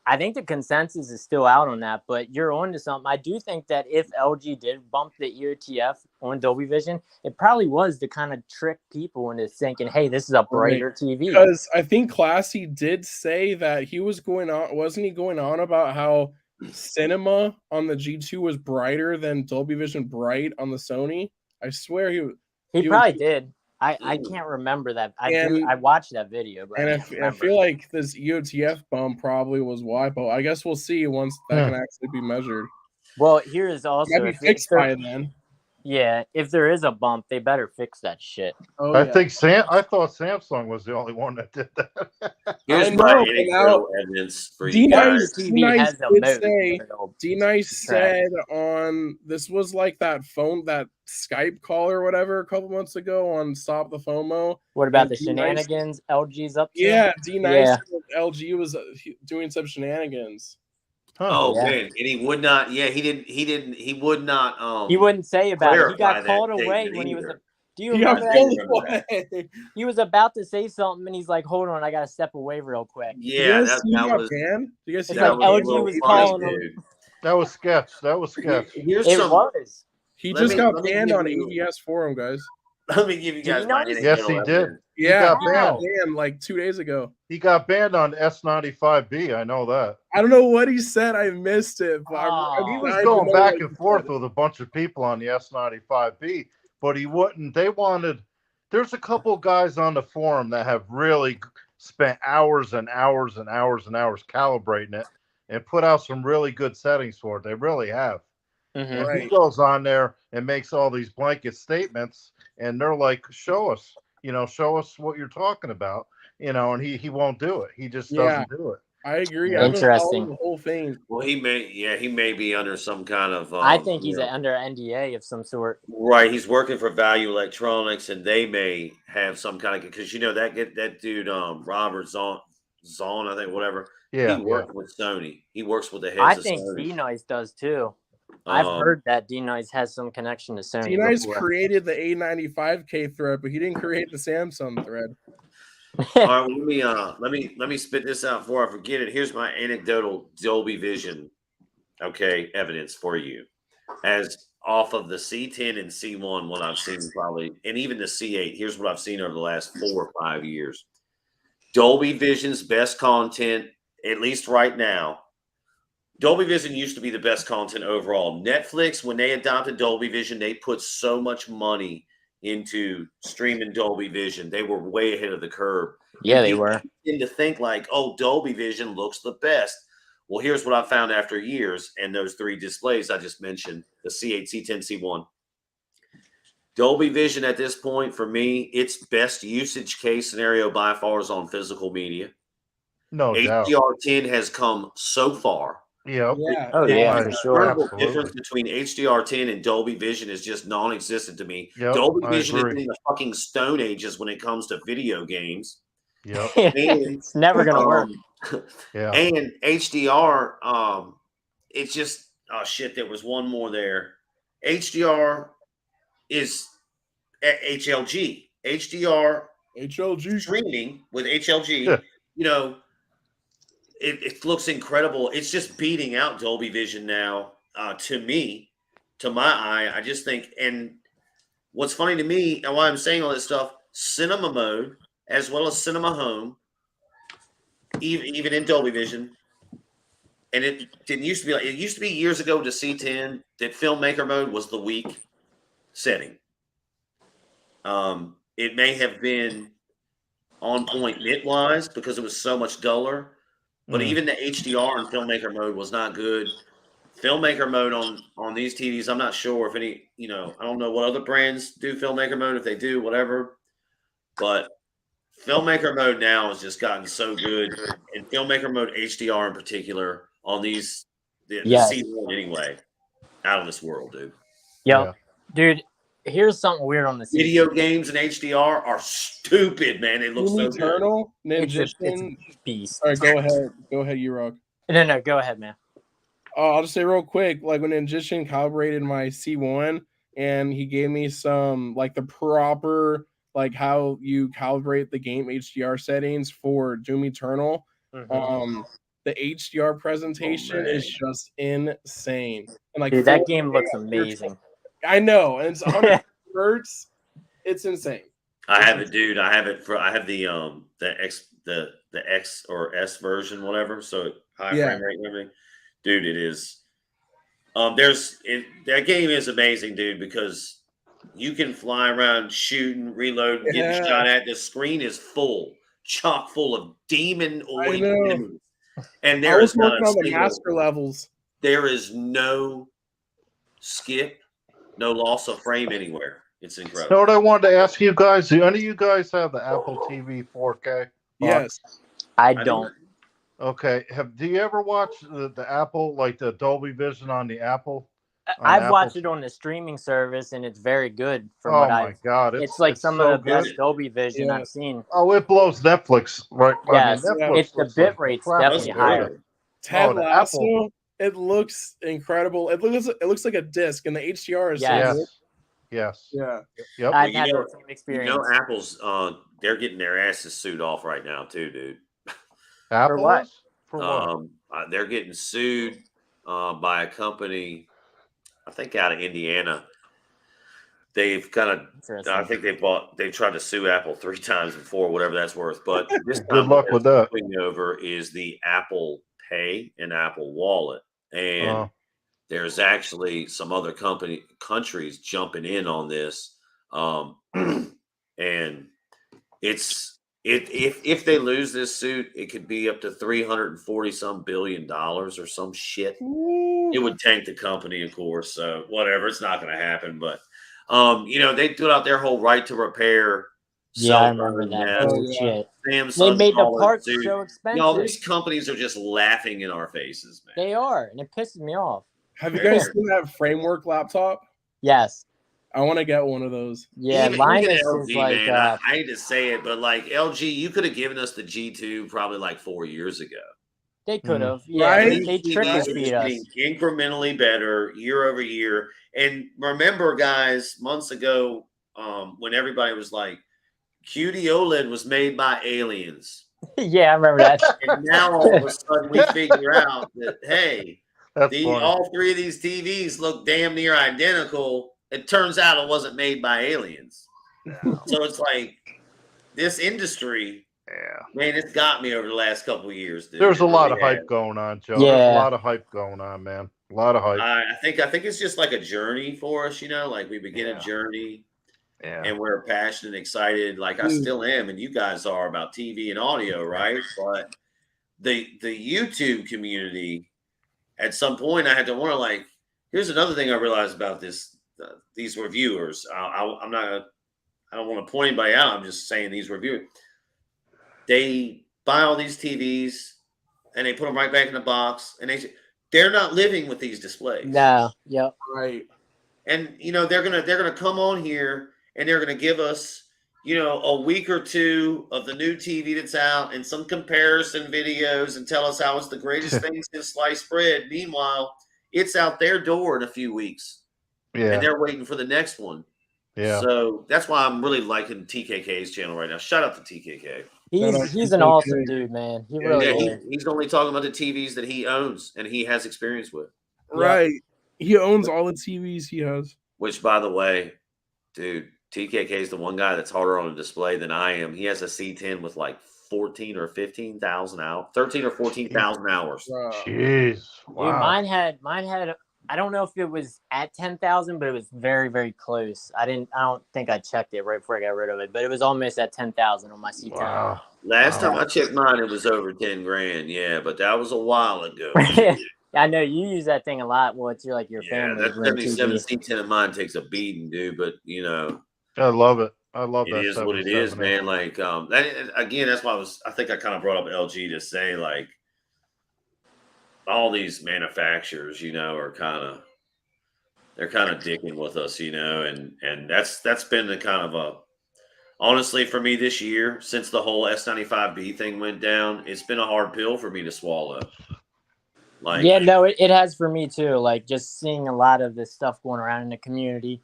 B: I think the consensus is still out on that, but you're on to something. I do think that if LG did bump the EOTF on Dolby Vision, it probably was to kind of trick people into thinking, hey, this is a brighter TV.
D: Because I think Classy did say that he was going on, wasn't he going on about how cinema on the G2 was brighter than Dolby Vision Bright on the Sony? I swear
B: he probably did. I can't remember that. I watched that video, but
D: I feel like this EOTF bump probably was why, but I guess we'll see once that can actually be measured.
B: Well, here is also
D: Might be fixed by then.
B: Yeah, if there is a bump, they better fix that shit.
D: Oh,
C: I thought Samsung was the only one that did that.
A: Here's my anecdotal evidence for you guys.
D: D-Nice said on, this was like that phone, that Skype call or whatever a couple months ago on Stop the FOMO.
B: What about the shenanigans LG's up to?
D: Yeah, D-Nice LG was doing some shenanigans.
A: Oh man, and he would not. Yeah, he would not.
B: He wouldn't say about it. He got called away when he was. Do you remember that? He was about to say something, and he's like, "Hold on, I gotta step away real quick."
A: Yeah, that was.
D: Banned?
B: It's like LG was calling him.
C: That was sketch.
D: He just got banned on ABS forum, guys.
A: Let me give you guys my
C: Yes, he did.
D: Yeah, he got banned like 2 days ago.
C: He got banned on S95B. I know that.
D: I don't know what he said. I missed it. But
C: he was going back and forth with a bunch of people on the S95B, but he wouldn't. They wanted. There's a couple guys on the forum that have really spent hours and hours and hours and hours calibrating it and put out some really good settings for it. They really have. And he goes on there and makes all these blanket statements, and they're like, show us what you're talking about, and he won't do it. He just doesn't do it.
D: I agree.
B: Interesting.
D: The whole thing.
A: Well, he may be under some kind of.
B: I think he's under NDA of some sort.
A: Right, he's working for Value Electronics, and they may have some kind of, because that dude Robert Zahn, I think, whatever.
C: Yeah,
A: he worked with Sony. He works with the heads.
B: I
A: of
B: think
A: Sony.
B: D-Nice does too. I've heard that D-Nice has some connection to Sony.
D: D-Nice created the A95K thread, but he didn't create the Samsung thread.
A: All right, let me spit this out before I forget it. Here's my anecdotal Dolby Vision, evidence for you, as off of the C10 and C1, what I've seen probably, and even the C8. Here's what I've seen over the last 4 or 5 years. Dolby Vision's best content, at least right now. Dolby Vision used to be the best content overall. Netflix, when they adopted Dolby Vision, they put so much money into streaming Dolby Vision. They were way ahead of the curve.
B: Yeah, they were.
A: Tend to think like, oh, Dolby Vision looks the best. Well, here's what I found after years and those 3 displays I just mentioned, the C8, C10, C1. Dolby Vision at this point, for me, its best usage case scenario by far is on physical media.
C: No doubt.
A: HDR10 has come so far.
C: Yep.
B: Yeah. Oh yeah, for sure.
A: The difference between HDR10 and Dolby Vision is just non-existent to me.
C: Yep,
A: Dolby Vision is in the fucking Stone Ages when it comes to video games.
C: Yep.
B: It's never gonna work.
C: Yeah.
A: And HDR, it's just shit. There was one more there. HDR is HLG. HDR streaming with HLG.
C: Yeah.
A: It looks incredible. It's just beating out Dolby Vision now. To me, to my eye, I just think. And what's funny to me, and why I'm saying all this stuff, cinema mode as well as cinema home, even in Dolby Vision. And it didn't used to be like it used to be years ago to C10 that filmmaker mode was the weak setting. It may have been on point nit wise because it was so much duller. But even the HDR in filmmaker mode was not good. Filmmaker mode on these TVs, I'm not sure if any, I don't know what other brands do filmmaker mode. If they do, whatever. But filmmaker mode now has just gotten so good. And filmmaker mode HDR in particular on these, the C1 anyway, out of this world, dude.
B: Yeah. Dude, here's something weird on the
A: video games in HDR are stupid, man. It looks so
D: Eternal, Ninja,
B: it's beast.
D: All right, go ahead, you rock.
B: No, go ahead, man.
D: I'll just say real quick, like when Ninjishin calibrated my C1 and he gave me some like the proper like how you calibrate the game HDR settings for Doom Eternal. the HDR presentation
A: man.
D: is just insane. And like
B: Dude, that
D: 4K
B: game looks
D: at 420
B: amazing.
D: I know, and it's 100 hertz. It's insane.
A: I have it, dude. I have it for. I have the X or S version, whatever. So high
D: Yeah.
A: frame rate and everything. Dude, it is. That game is amazing, dude, because you can fly around shooting, reloading, getting
D: Yeah.
A: shot at. The screen is full, chock full of demon-oid
D: know.
A: enemies, and
D: I
A: there
D: was
A: is not
D: working
A: a
D: on the
A: single.
D: master levels.
A: There is no skip, no loss of frame anywhere. It's
C: You know
A: incredible.
C: what I wanted to ask you guys? Do any of you guys have the Apple TV 4K?
D: Yes.
B: I
A: do.
B: don't.
C: Okay. Do you ever watch the Apple, like the Dolby Vision on the Apple? On
B: I've
C: Apple
B: watched it on the streaming service, and it's very good. From
C: Oh
B: what
C: my God!
B: it's like some
C: so
B: of the best
C: good.
B: Dolby Vision
D: Yeah.
B: I've seen.
C: Oh, it blows Netflix, right?
B: Yes,
C: I mean, Netflix
B: it's the
C: looks
B: bit
C: like
B: rate's
C: crap.
B: definitely
A: That's
B: higher.
A: good.
D: Ted
C: the
D: Lasso,
C: Apple.
D: it looks incredible. It looks like a disc, and the HDR is
B: Yes.
D: so good.
C: Yes.
D: Yeah.
C: Yep.
B: I've
A: you
B: had
A: know-
B: that same experience.
A: Apple's they're getting their asses sued off right now too, dude.
C: Apple
B: what?
C: is? For what?
A: They're getting sued by a company, I think out of Indiana. They've kind of,
B: Interesting.
A: I think they tried to sue Apple 3 times before, whatever that's worth. But this
C: Good
A: time
C: luck
A: what
C: with
A: they're
C: that.
A: suing over is the Apple Pay and Apple Wallet, and there's actually some other countries jumping in on this, and if they lose this suit, it could be up to $340 billion or some shit. It would tank the company, of course. So whatever, it's not going to happen. But they put out their whole right to repair.
B: Yeah, I
A: cell
B: remember
A: phone
B: that
A: nets.
B: bullshit.
A: Samsung
B: They made the
A: called it,
B: parts
A: dude.
B: so
A: All
B: expensive.
A: these companies are just laughing in our faces, man.
B: They are, and it pisses me off.
D: Have you guys seen that framework laptop?
B: Yes.
D: I want to get one of those.
B: Yeah,
A: Even
B: Linus
A: LG,
B: is like
A: man, I hate to say it, but like LG, you could have given us the G2 probably like 4 years ago.
B: they could have. Yeah,
D: Right?
B: they
A: These
B: triple
A: TVs are
B: feed
A: just
B: us.
A: getting incrementally better year over year. And remember, guys, months ago, when everybody was like, QD OLED was made by aliens.
B: Yeah, I remember that.
A: And now all of a sudden we figure out that, hey,
C: That's funny.
A: all 3 of these TVs look damn near identical. It turns out it wasn't made by aliens. So it's like this industry, man, it's got me over the last couple of years, dude.
C: There's
A: It
C: a lot
A: really
C: of hype
A: has.
C: going on, Joe.
B: Yeah.
C: There's a lot of hype going on, man. A lot of hype.
A: I think it's just like a journey for us, like we begin a journey and we're passionate and excited, like I still am, and you guys are, about TV and audio, right? But the YouTube community, at some point I had to wonder, like, here's another thing I realized about these reviewers. I don't want to point anybody out. I'm just saying these reviewers, they buy all these TVs and they put them right back in the box, and they're not living with these displays.
B: No, yep.
D: Right.
A: And they're gonna come on here and they're gonna give us a week or 2 of the new TV that's out and some comparison videos and tell us how it's the greatest thing since sliced bread. Meanwhile, it's out their door in a few weeks.
C: Yeah.
A: And they're waiting for the next one.
C: Yeah.
A: So that's why I'm really liking TKK's channel right now. Shout out to TKK.
B: He's an awesome dude, man. He really is.
A: He's only talking about the TVs that he owns and he has experience with.
D: Right. He owns all the TVs he has.
A: Which, by the way, dude, TKK is the one guy that's harder on a display than I am. He has a C10 with like 14 or 15,000 hours, 13 or 14,000 hours.
C: Jeez. Wow.
B: Dude, mine had. I don't know if it was at 10,000, but it was very, very close. I don't think I checked it right before I got rid of it, but it was almost at 10,000 on my C10.
C: Wow.
A: Last time I checked mine, it was over 10 grand. Yeah, but that was a while ago.
B: I know you use that thing a lot. Well, it's your family.
A: That 77 C10 of mine takes a beating, dude. But
C: I love it. I love that.
A: It is what it is, man. Like that's why I think I kind of brought up LG to say, like, all these manufacturers, are they're kind of dicking with us, and that's been the kind of honestly, for me this year, since the whole S95B thing went down, it's been a hard pill for me to swallow.
B: Like, yeah, no, it has for me too. Like, just seeing a lot of this stuff going around in the community,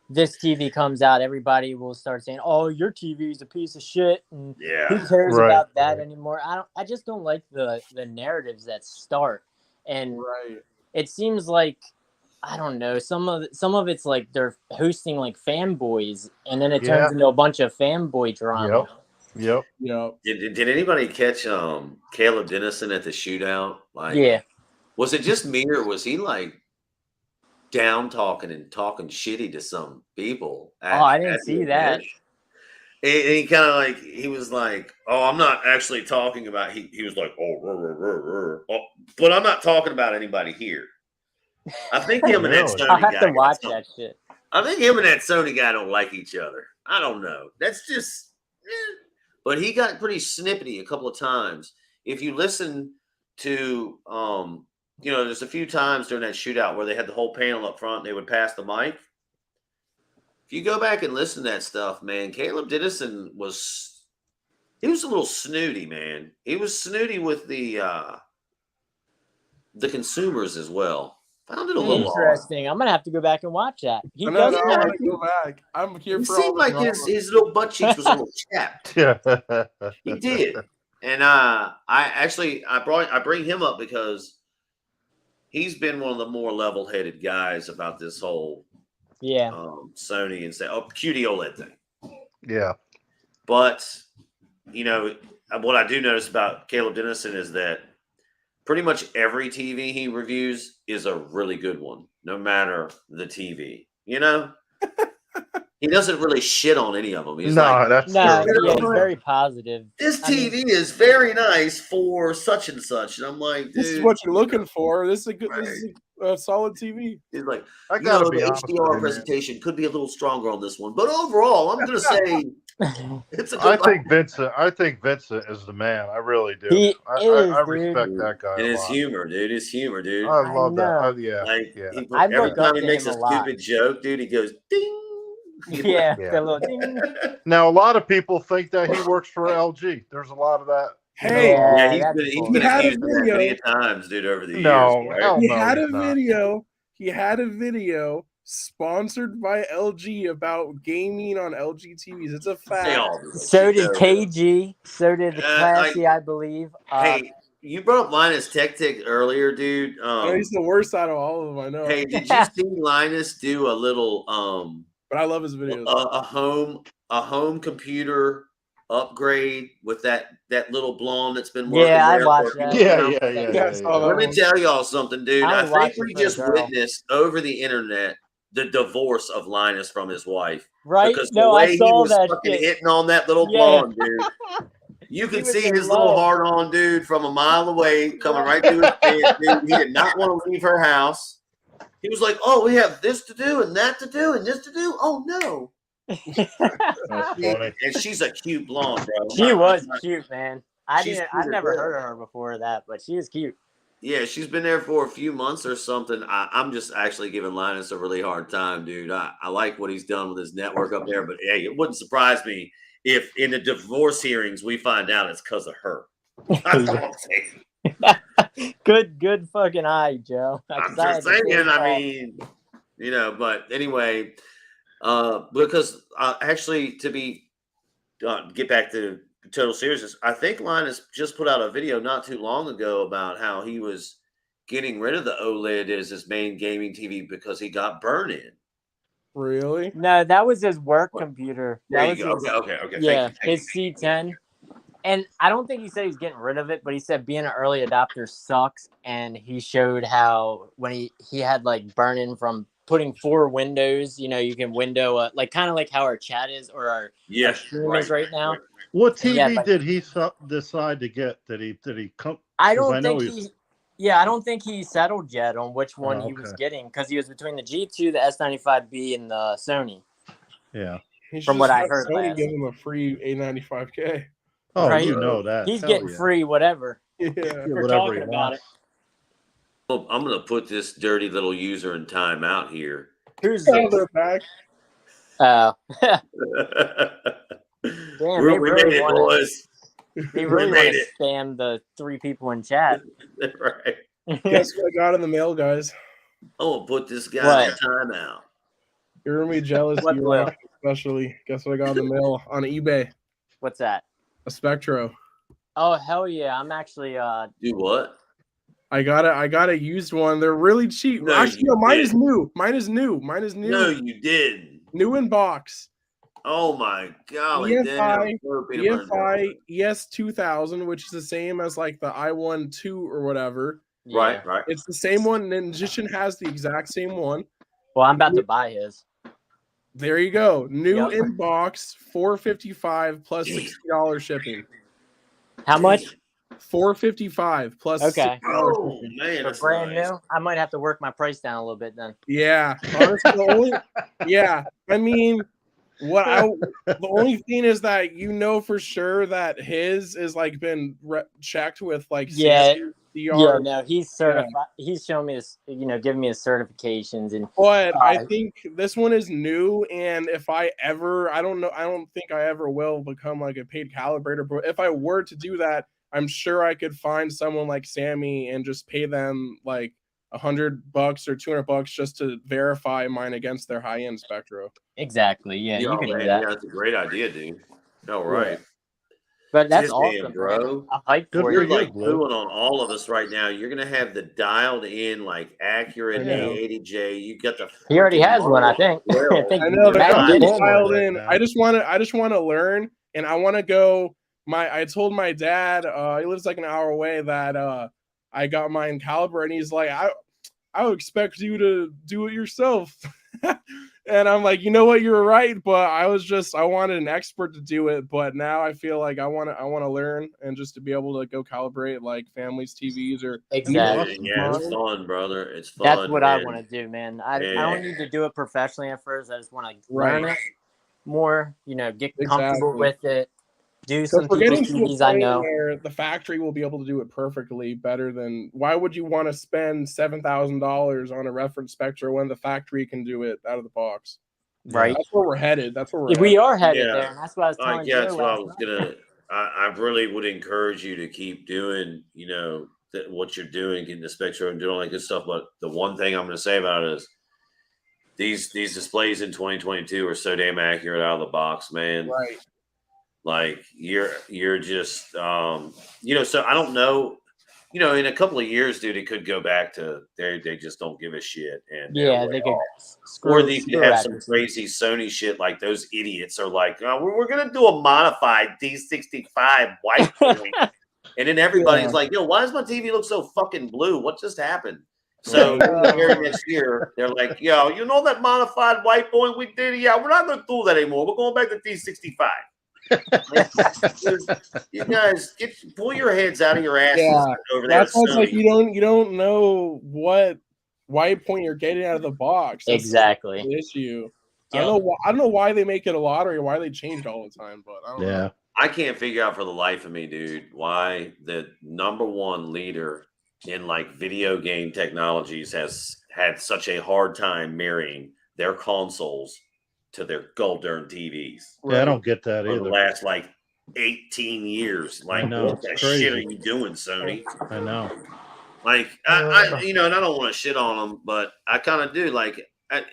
B: this TV comes out, everybody will start saying, "Oh, your TV is a piece of shit," and who
A: Yeah.
B: cares
C: Right,
B: about that
C: right.
B: anymore? I just don't like the narratives that start, and
D: Right.
B: it seems like I don't know. Some of it's like they're hosting like fanboys, and then it turns
C: Yeah.
B: into a bunch of fanboy drama.
C: Yep.
D: Yeah.
A: Did anybody catch Caleb Dennison at the shootout? Like,
B: Yeah.
A: was it just me or was he like down talking and talking shitty to some people
B: Oh, I
A: at
B: didn't
A: the
B: see that.
A: event? And he kind of like he was like, "Oh, I'm not actually talking about." He was like, "Oh, oh, but I'm not talking about anybody here." I think him and that
C: Really?
B: I'll
A: Sony
B: have
A: guy
B: to
A: got
B: watch
A: something.
B: that shit.
A: I think him and that Sony guy don't like each other. I don't know. That's just. But he got pretty snippety a couple of times. If you listen to, there's a few times during that shootout where they had the whole panel up front, and they would pass the mic. If you go back and listen to that stuff, man, Caleb Dennison he was a little snooty, man. He was snooty with the consumers as well. Found it a little odd.
B: Interesting. I'm gonna have to go back and watch that. He
D: I know.
B: does
D: Now I
B: sound
D: want to go back. I'm here
A: He
D: for all
A: seemed
D: the
A: like
D: drama.
A: his little butt cheeks was a little chapped.
C: Yeah.
A: He did. And I bring him up because he's been one of the more level-headed guys about this whole
B: Yeah.
A: Sony and say, "Oh, QD OLED thing."
C: Yeah.
A: But what I do notice about Caleb Dennison is that pretty much every TV he reviews is a really good one, no matter the TV. He doesn't really shit on any of them. He's like,
C: that's
B: No,
C: true.
B: yeah, he's very positive.
A: "This
B: I mean-
A: TV is very nice for such and such," and I'm like,
D: This is
A: "Dude,
D: what you're looking for. This is a good.
A: Right.
D: This is a solid TV.
A: He's like,
C: I gotta be
A: the
C: honest with
A: HDR
C: you, man.
A: presentation could be a little stronger on this one, but overall, I'm going to say it's a
C: I
A: good."
C: think Vincent is the man. I really do.
B: He
C: I
B: is,
C: respect
B: dude.
C: that guy
A: And
C: a
A: his
C: lot.
A: humor, dude. His humor, dude.
C: I love that.
B: know.
C: Yeah.
A: Like
C: Yeah.
B: I
A: every
B: look up
A: time he
B: to
A: makes
B: him
A: a
B: a lot.
A: stupid joke, dude, he goes ding.
B: Yeah,
C: Yeah.
B: the little ding.
C: Now a lot of people think that he works for LG. There's a lot of that.
D: Hey,
A: Yeah,
B: Yeah,
A: he's
B: that's
A: been
D: He had a
A: accused of that
D: video.
A: many times, dude, over the
C: No,
A: years. Right?
C: hell
D: he
C: no,
D: had
C: he's
D: a
C: not.
D: video. He had a video sponsored by LG about gaming on LG TVs. It's a
A: They
D: fact.
A: all do that
B: So
A: shit,
B: did
A: though.
B: KG. So did the Classy,
A: like-
B: I believe.
A: Hey, you brought up Linus Tech Tick earlier, dude.
D: I know he's the worst out of all of them. I know,
A: Hey, did you see Linus do a little
D: but I love his videos.
A: a home computer upgrade with that little blonde that's been working
B: Yeah, I
A: there
B: watched
A: for-
B: that.
D: Yeah, I saw that
A: Let me
D: one.
A: tell y'all something, dude.
B: I
A: I
B: was
A: think
B: watching
A: we
B: for the
A: just
B: girl.
A: witnessed over the internet the divorce of Linus from his wife.
B: Right?
A: Because
B: No,
A: the way
B: I
A: he
B: saw
A: was
B: that
A: fucking
B: shit.
A: hitting on that little
B: Yeah.
A: blonde, dude. You
B: He
A: could
B: was
A: see
B: in
A: his little
B: love.
A: heart on, dude, from a mile away, coming right through his pants, dude. He did not want to leave her house. He was like, "Oh, we have this to do and that to do and this to do. Oh no."
C: That's funny.
A: And she's a cute blonde, bro.
B: She was cute, man. I've
A: She's
B: never
A: cute as hell.
B: heard of her before that, but she is cute.
A: Yeah, she's been there for a few months or something. I'm just actually giving Linus a really hard time, dude. I like what he's done with his network up there, but hey, it wouldn't surprise me if in the divorce hearings we find out it's because of her. That's all I'm saying.
B: Good fucking eye, Joe.
A: I'm
B: 'Cause I had
A: just
B: the same
A: saying, I
B: thought.
A: mean, but anyway, because actually to be get back to total seriousness, I think Linus just put out a video not too long ago about how he was getting rid of the OLED as his main gaming TV because he got burn in.
D: Really?
B: No, that was his work
A: What?
B: computer.
A: There
B: That
A: you
B: was
A: go.
B: his,
A: Okay.
B: yeah,
A: Thank you.
B: his C10. And I don't think he said he's getting rid of it, but he said being an early adopter sucks. And he showed how when he had like burn-in from putting 4 windows, you can window like kind of like how our chat is or our stream is right now.
C: What
B: And
C: TV
B: yeah, like-
C: did he decide to get? Did he come?
B: I
C: 'Cause
B: don't
C: I know
B: think
C: he's-
B: I don't think he settled yet on which one
C: Oh,
B: he was
C: okay.
B: getting because he was between the G2, the S95B, and the Sony.
C: Yeah.
D: He should
B: From what
D: just
B: I
D: let
B: heard
D: Sony
B: last.
D: give him a free A95K.
C: Oh,
B: Right?
C: you know that.
B: He's
C: Hell
B: getting
C: yeah.
B: free whatever.
D: Yeah.
C: Yeah,
B: for
C: whatever
B: talking
C: he
B: about
C: wants.
A: Well, I'm going to put this dirty little user in timeout here.
B: Who's
D: Oh,
B: this?
D: they're back.
B: Damn,
A: we
B: they
A: made
B: really
A: it,
B: wanna-
A: boys.
B: They really
A: made
B: want to
A: it.
B: spam the 3 people in chat.
A: Right.
D: Guess what I got in the mail, guys?
A: I'm going to put this guy
B: What?
A: in timeout.
D: You're gonna be jealous.
B: What blue?
D: Especially. Guess what I got in the mail on eBay?
B: What's that?
D: A Spectro.
B: Oh hell yeah! I'm actually
A: Do what?
D: I got a used one. They're really cheap.
A: No,
D: Actually,
A: you
D: no, mine is
A: didn't.
D: new. Mine is new.
A: No, you didn't.
D: New in box.
A: Oh my golly, damn.
D: EFI ES 2000, which is the same as like the i1-2 or whatever.
B: yeah.
A: Right.
D: It's the same one. Ninjishin has the exact same one.
B: Well, I'm about to buy his.
D: There you go. New
B: Yep.
D: in box, $455 plus $60 shipping.
B: How much?
D: $455 plus
B: Okay.
D: $60
A: Oh
D: shipping.
A: man,
B: For
A: that's
B: brand
A: nice.
B: new, I might have to work my price down a little bit then.
D: Yeah. Honestly, I mean, the only thing is that you know for sure that his is like been checked with like
B: Yeah.
D: CR.
B: Yeah, no, he's certified. He's showing me this, giving me his certifications and.
D: But I think this one is new, and if I don't think I ever will become like a paid calibrator. But if I were to do that, I'm sure I could find someone like Sammy and just pay them like $100 or $200 just to verify mine against their high-end Spectro.
B: Exactly. Yeah, you can do that.
A: Yeah, that's a great idea, dude. No, right.
D: Yeah.
B: But that's
A: Damn,
B: awesome,
A: bro.
B: I'm hyped for
A: You're
B: you.
A: like pulling on all of us right now. You're gonna have the dialed in, like accurate A80J. You got the.
B: He already has one, I think.
A: Well,
B: I think
D: I know
B: Matt did it.
D: dialed in. I just want to learn, and I want to go. I told my dad, he lives like an hour away, that I got mine calibrated, and he's like, I would expect you to do it yourself. And I'm like, you know what, you're right, but I wanted an expert to do it, but now I feel like I want to learn and just to be able to go calibrate like families' TVs or
B: Exactly.
A: Yeah, it's fun, brother. It's fun.
B: That's what I want to do, man. I don't need to do it professionally at first. I just want to learn it more, get comfortable with it. Do some people's TVs I know.
D: Where the factory will be able to do it perfectly better than. Why would you want to spend $7,000 on a reference Spectra when the factory can do it out of the box?
B: Right.
D: That's where we're headed.
B: We are headed there, and that's what I was telling you.
A: That's what I was gonna. I really would encourage you to keep doing, what you're doing, getting the Spectra and doing all that good stuff. But the one thing I'm gonna say about it is these displays in 2022 are so damn accurate out of the box, man.
D: Right.
A: Like you're just so I don't know, in a couple of years, dude, it could go back to they just don't give a shit, and
B: they could
A: or they could have some crazy Sony shit like those idiots are like, oh, we're gonna do a modified D65 white point. And then everybody's like, yo, why does my TV look so fucking blue? What just happened? So next year, they're like, yo, that modified white point we did? Yeah, we're not gonna do that anymore. We're going back to D65. You guys pull your heads out of your asses over there.
D: That sounds like you don't know what white point you're getting out of the box. That's
B: exactly
D: the issue. I don't know why they make it a lottery, why they change it all the time, but I don't know.
A: I can't figure out for the life of me, dude, why the number one leader in like video game technologies has had such a hard time marrying their consoles to their gold darn TVs.
F: Yeah, I don't get that either.
A: For the last like 18 years. Like, what the shit are you doing, Sony?
F: I know.
A: Like, I and I don't want to shit on them, but I kind of do. Like, I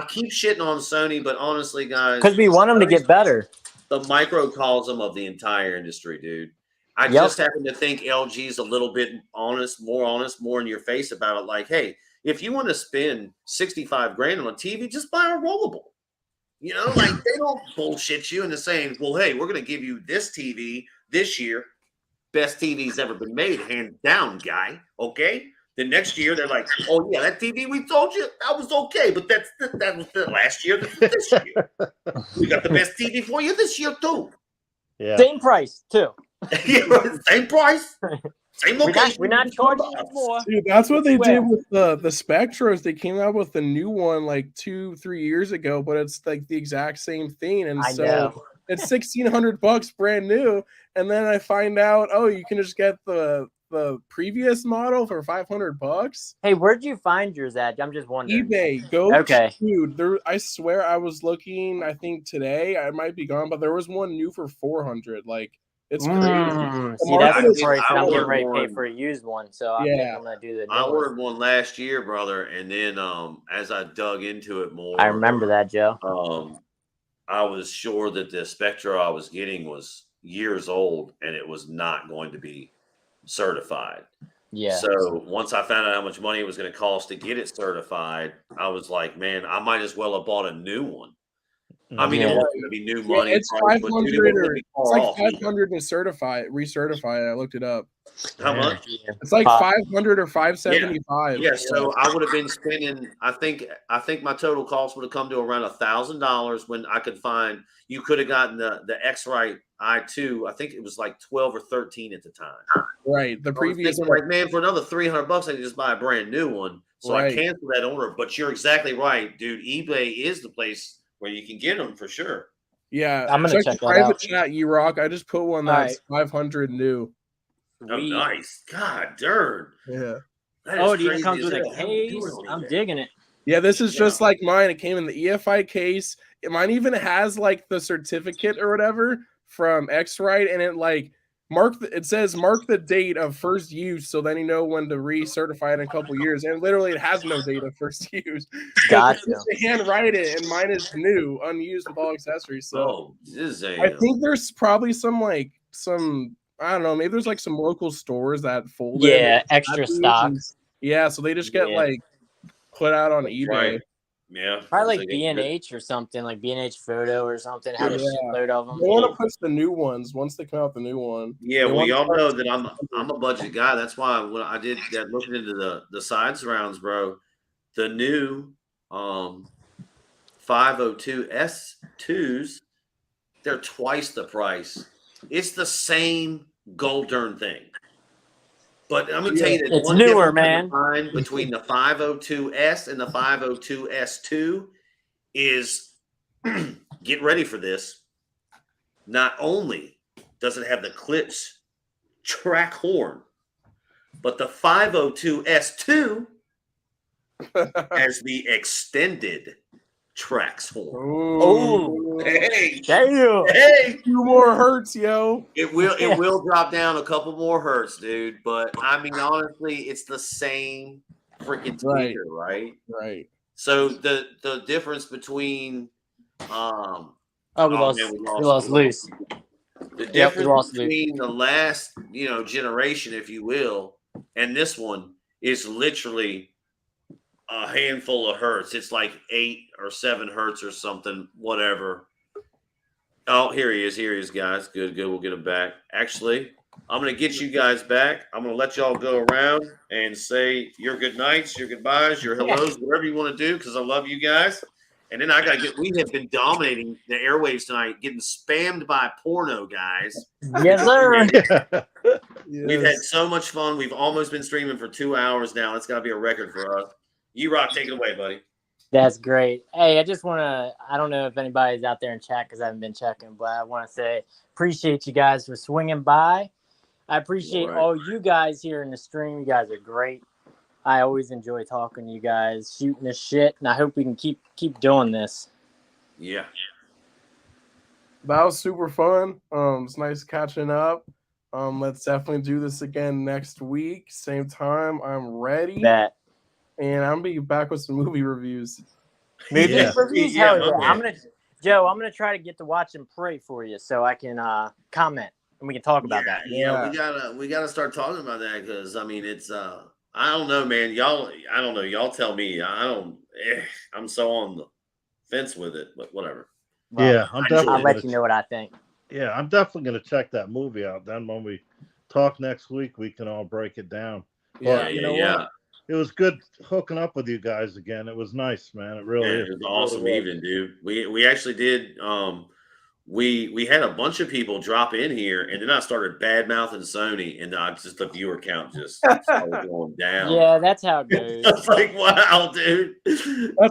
A: keep shitting on Sony, but honestly, guys,
B: because we want them to get better.
A: The microcosm of the entire industry, dude. I just happen to think LG's a little bit more in your face about it. Like, hey, if you want to spend 65 grand on a TV, just buy a rollable. Like they don't bullshit you into saying, well, hey, we're going to give you this TV this year. Best TV's ever been made, hands down, guy. Okay. The next year, they're like, oh, yeah, that TV we told you, that was okay. But that was the last year. This year. We got the best TV for you this year, too.
F: Yeah.
B: Same price, too.
A: Same price. Same location.
B: We're not charging you more.
D: Dude, that's what they did with the Spectros. They came out with a new one like 2-3 years ago, but it's like the exact same thing. And it's $1,600 brand new. And then I find out, you can just get the previous model for $500.
B: Hey, where'd you find yours at? I'm just wondering.
D: eBay. Dude. I swear I was looking. I think today I might be gone, but there was one new for $400. Like It's crazy. The
B: See, that's
D: market
B: the
D: is
B: price that I'm getting
A: ordered
B: ready to pay
A: one.
B: for a used one. So I think I'm gonna do the
A: I
B: new one.
A: ordered one last year, brother, and then as I dug into it more,
B: I remember that, Joe.
A: I was sure that the Spectra I was getting was years old and it was not going to be certified.
B: Yeah.
A: So once I found out how much money it was going to cost to get it certified, I was like, man, I might as well have bought a new one. I mean, it
B: Yeah.
A: wasn't going to be new
D: Yeah,
A: money,
D: it's
A: price, but dude, it wasn't
D: 500
A: gonna
D: or
A: be
D: it's
A: far
D: like
A: off either.
D: 500 to recertify it. I looked it up.
A: How much?
D: It's like 500 or 575.
A: Yeah, so I would have been spending. I think my total cost would have come to around $1,000 when I could find. You could have gotten the X-Rite i2. I think it was like 12 or 13 at the time.
D: Right. The
A: I was
D: previous
A: thinking,
D: one.
A: like, man, for another $300, I could just buy a brand new one. So I
D: Right.
A: canceled that order. But you're exactly right, dude. eBay is the place where you can get them for sure.
D: Yeah,
B: I'm gonna check
D: the
B: that
D: private
B: out.
D: chat, you rock. I just put one that's 500 new.
A: Oh, nice. God darn.
D: Yeah.
A: That
B: Oh,
A: is
B: it even
A: crazy
B: comes
A: as
B: with a
A: hell. How do you do it
B: case.
A: on
B: I'm
A: eBay?
B: digging it.
D: Yeah, this is just like mine. It came in the EFI case. Mine even has like the certificate or whatever from X-Rite, and it like it says mark the date of first use, so then you know when to recertify it in a couple years. And literally, it has no date of first use.
B: Gotcha.
D: They handwrite it, and mine is new, unused with all accessories. So I
A: damn.
D: think there's probably some I don't know, maybe there's like some local stores that fold it.
B: Yeah, extra stock.
D: Yeah, so they just get like put out on eBay.
A: Right. Yeah.
B: Probably like B&H or something, like B&H Photo or something. Have a shitload of them.
D: They want to push the new ones once they come out the new one.
A: Yeah, well, y'all know that I'm a budget guy. That's why when I did that, looking into the side surrounds, bro, the new 502 S2s, they're twice the price. It's the same gold darn thing. But I'm gonna tell you that
B: it's
A: one
B: newer,
A: difference
B: man.
A: between the 502S and the 502S2 is get ready for this. Not only does it have the clips track horn, but the 502S2 has the extended tracks horn.
B: Oh,
A: hey,
B: damn.
A: Hey,
D: 2 more hertz, yo.
A: It will drop down a couple more hertz, dude. But I mean, honestly, it's the same freaking speaker, right?
D: Right.
A: So the difference between
B: we lost Luce.
A: The difference between the last generation, if you will, and this one is literally a handful of hertz. It's like 8 or 7 hertz or something, whatever. Oh, here he is, guys. Good. We'll get him back. Actually, I'm going to get you guys back. I'm going to let y'all go around and say your good nights, your goodbyes, your hellos, whatever you want to do, because I love you guys. And then we have been dominating the airwaves tonight, getting spammed by porno guys.
B: Yes, sir.
A: We've had so much fun. We've almost been streaming for 2 hours now. That's got to be a record for us. You rock. Take it away, buddy.
B: That's great. Hey, I just want to, I don't know if anybody's out there in chat because I haven't been checking, but I want to say appreciate you guys for swinging by. I appreciate all you guys here in the stream. You guys are great. I always enjoy talking to you guys, shooting this shit, and I hope we can keep doing this.
A: Yeah.
D: That was super fun. It's nice catching up. Let's definitely do this again next week. Same time. I'm ready. And I'm gonna be back with some movie reviews.
B: Movie reviews? Hell yeah. Joe, I'm gonna try to get to watch and pray for you so I can comment and we can talk about that.
A: Yeah, we gotta start talking about that because I mean it's I don't know, man. I don't know. Y'all tell me. I'm so on the fence with it, but whatever.
B: Well,
F: yeah,
B: I'll let you know what I think.
F: Yeah, I'm definitely gonna check that movie out. Then when we talk next week, we can all break it down. But you know what? It was good hooking up with you guys again. It was nice, man. It really is.
A: It was an awesome evening, dude. We actually did. We had a bunch of people drop in here, and then I started bad mouthing Sony, and the viewer count just started going down.
B: Yeah, that's how it goes.
A: It's like, wow, dude.
D: That's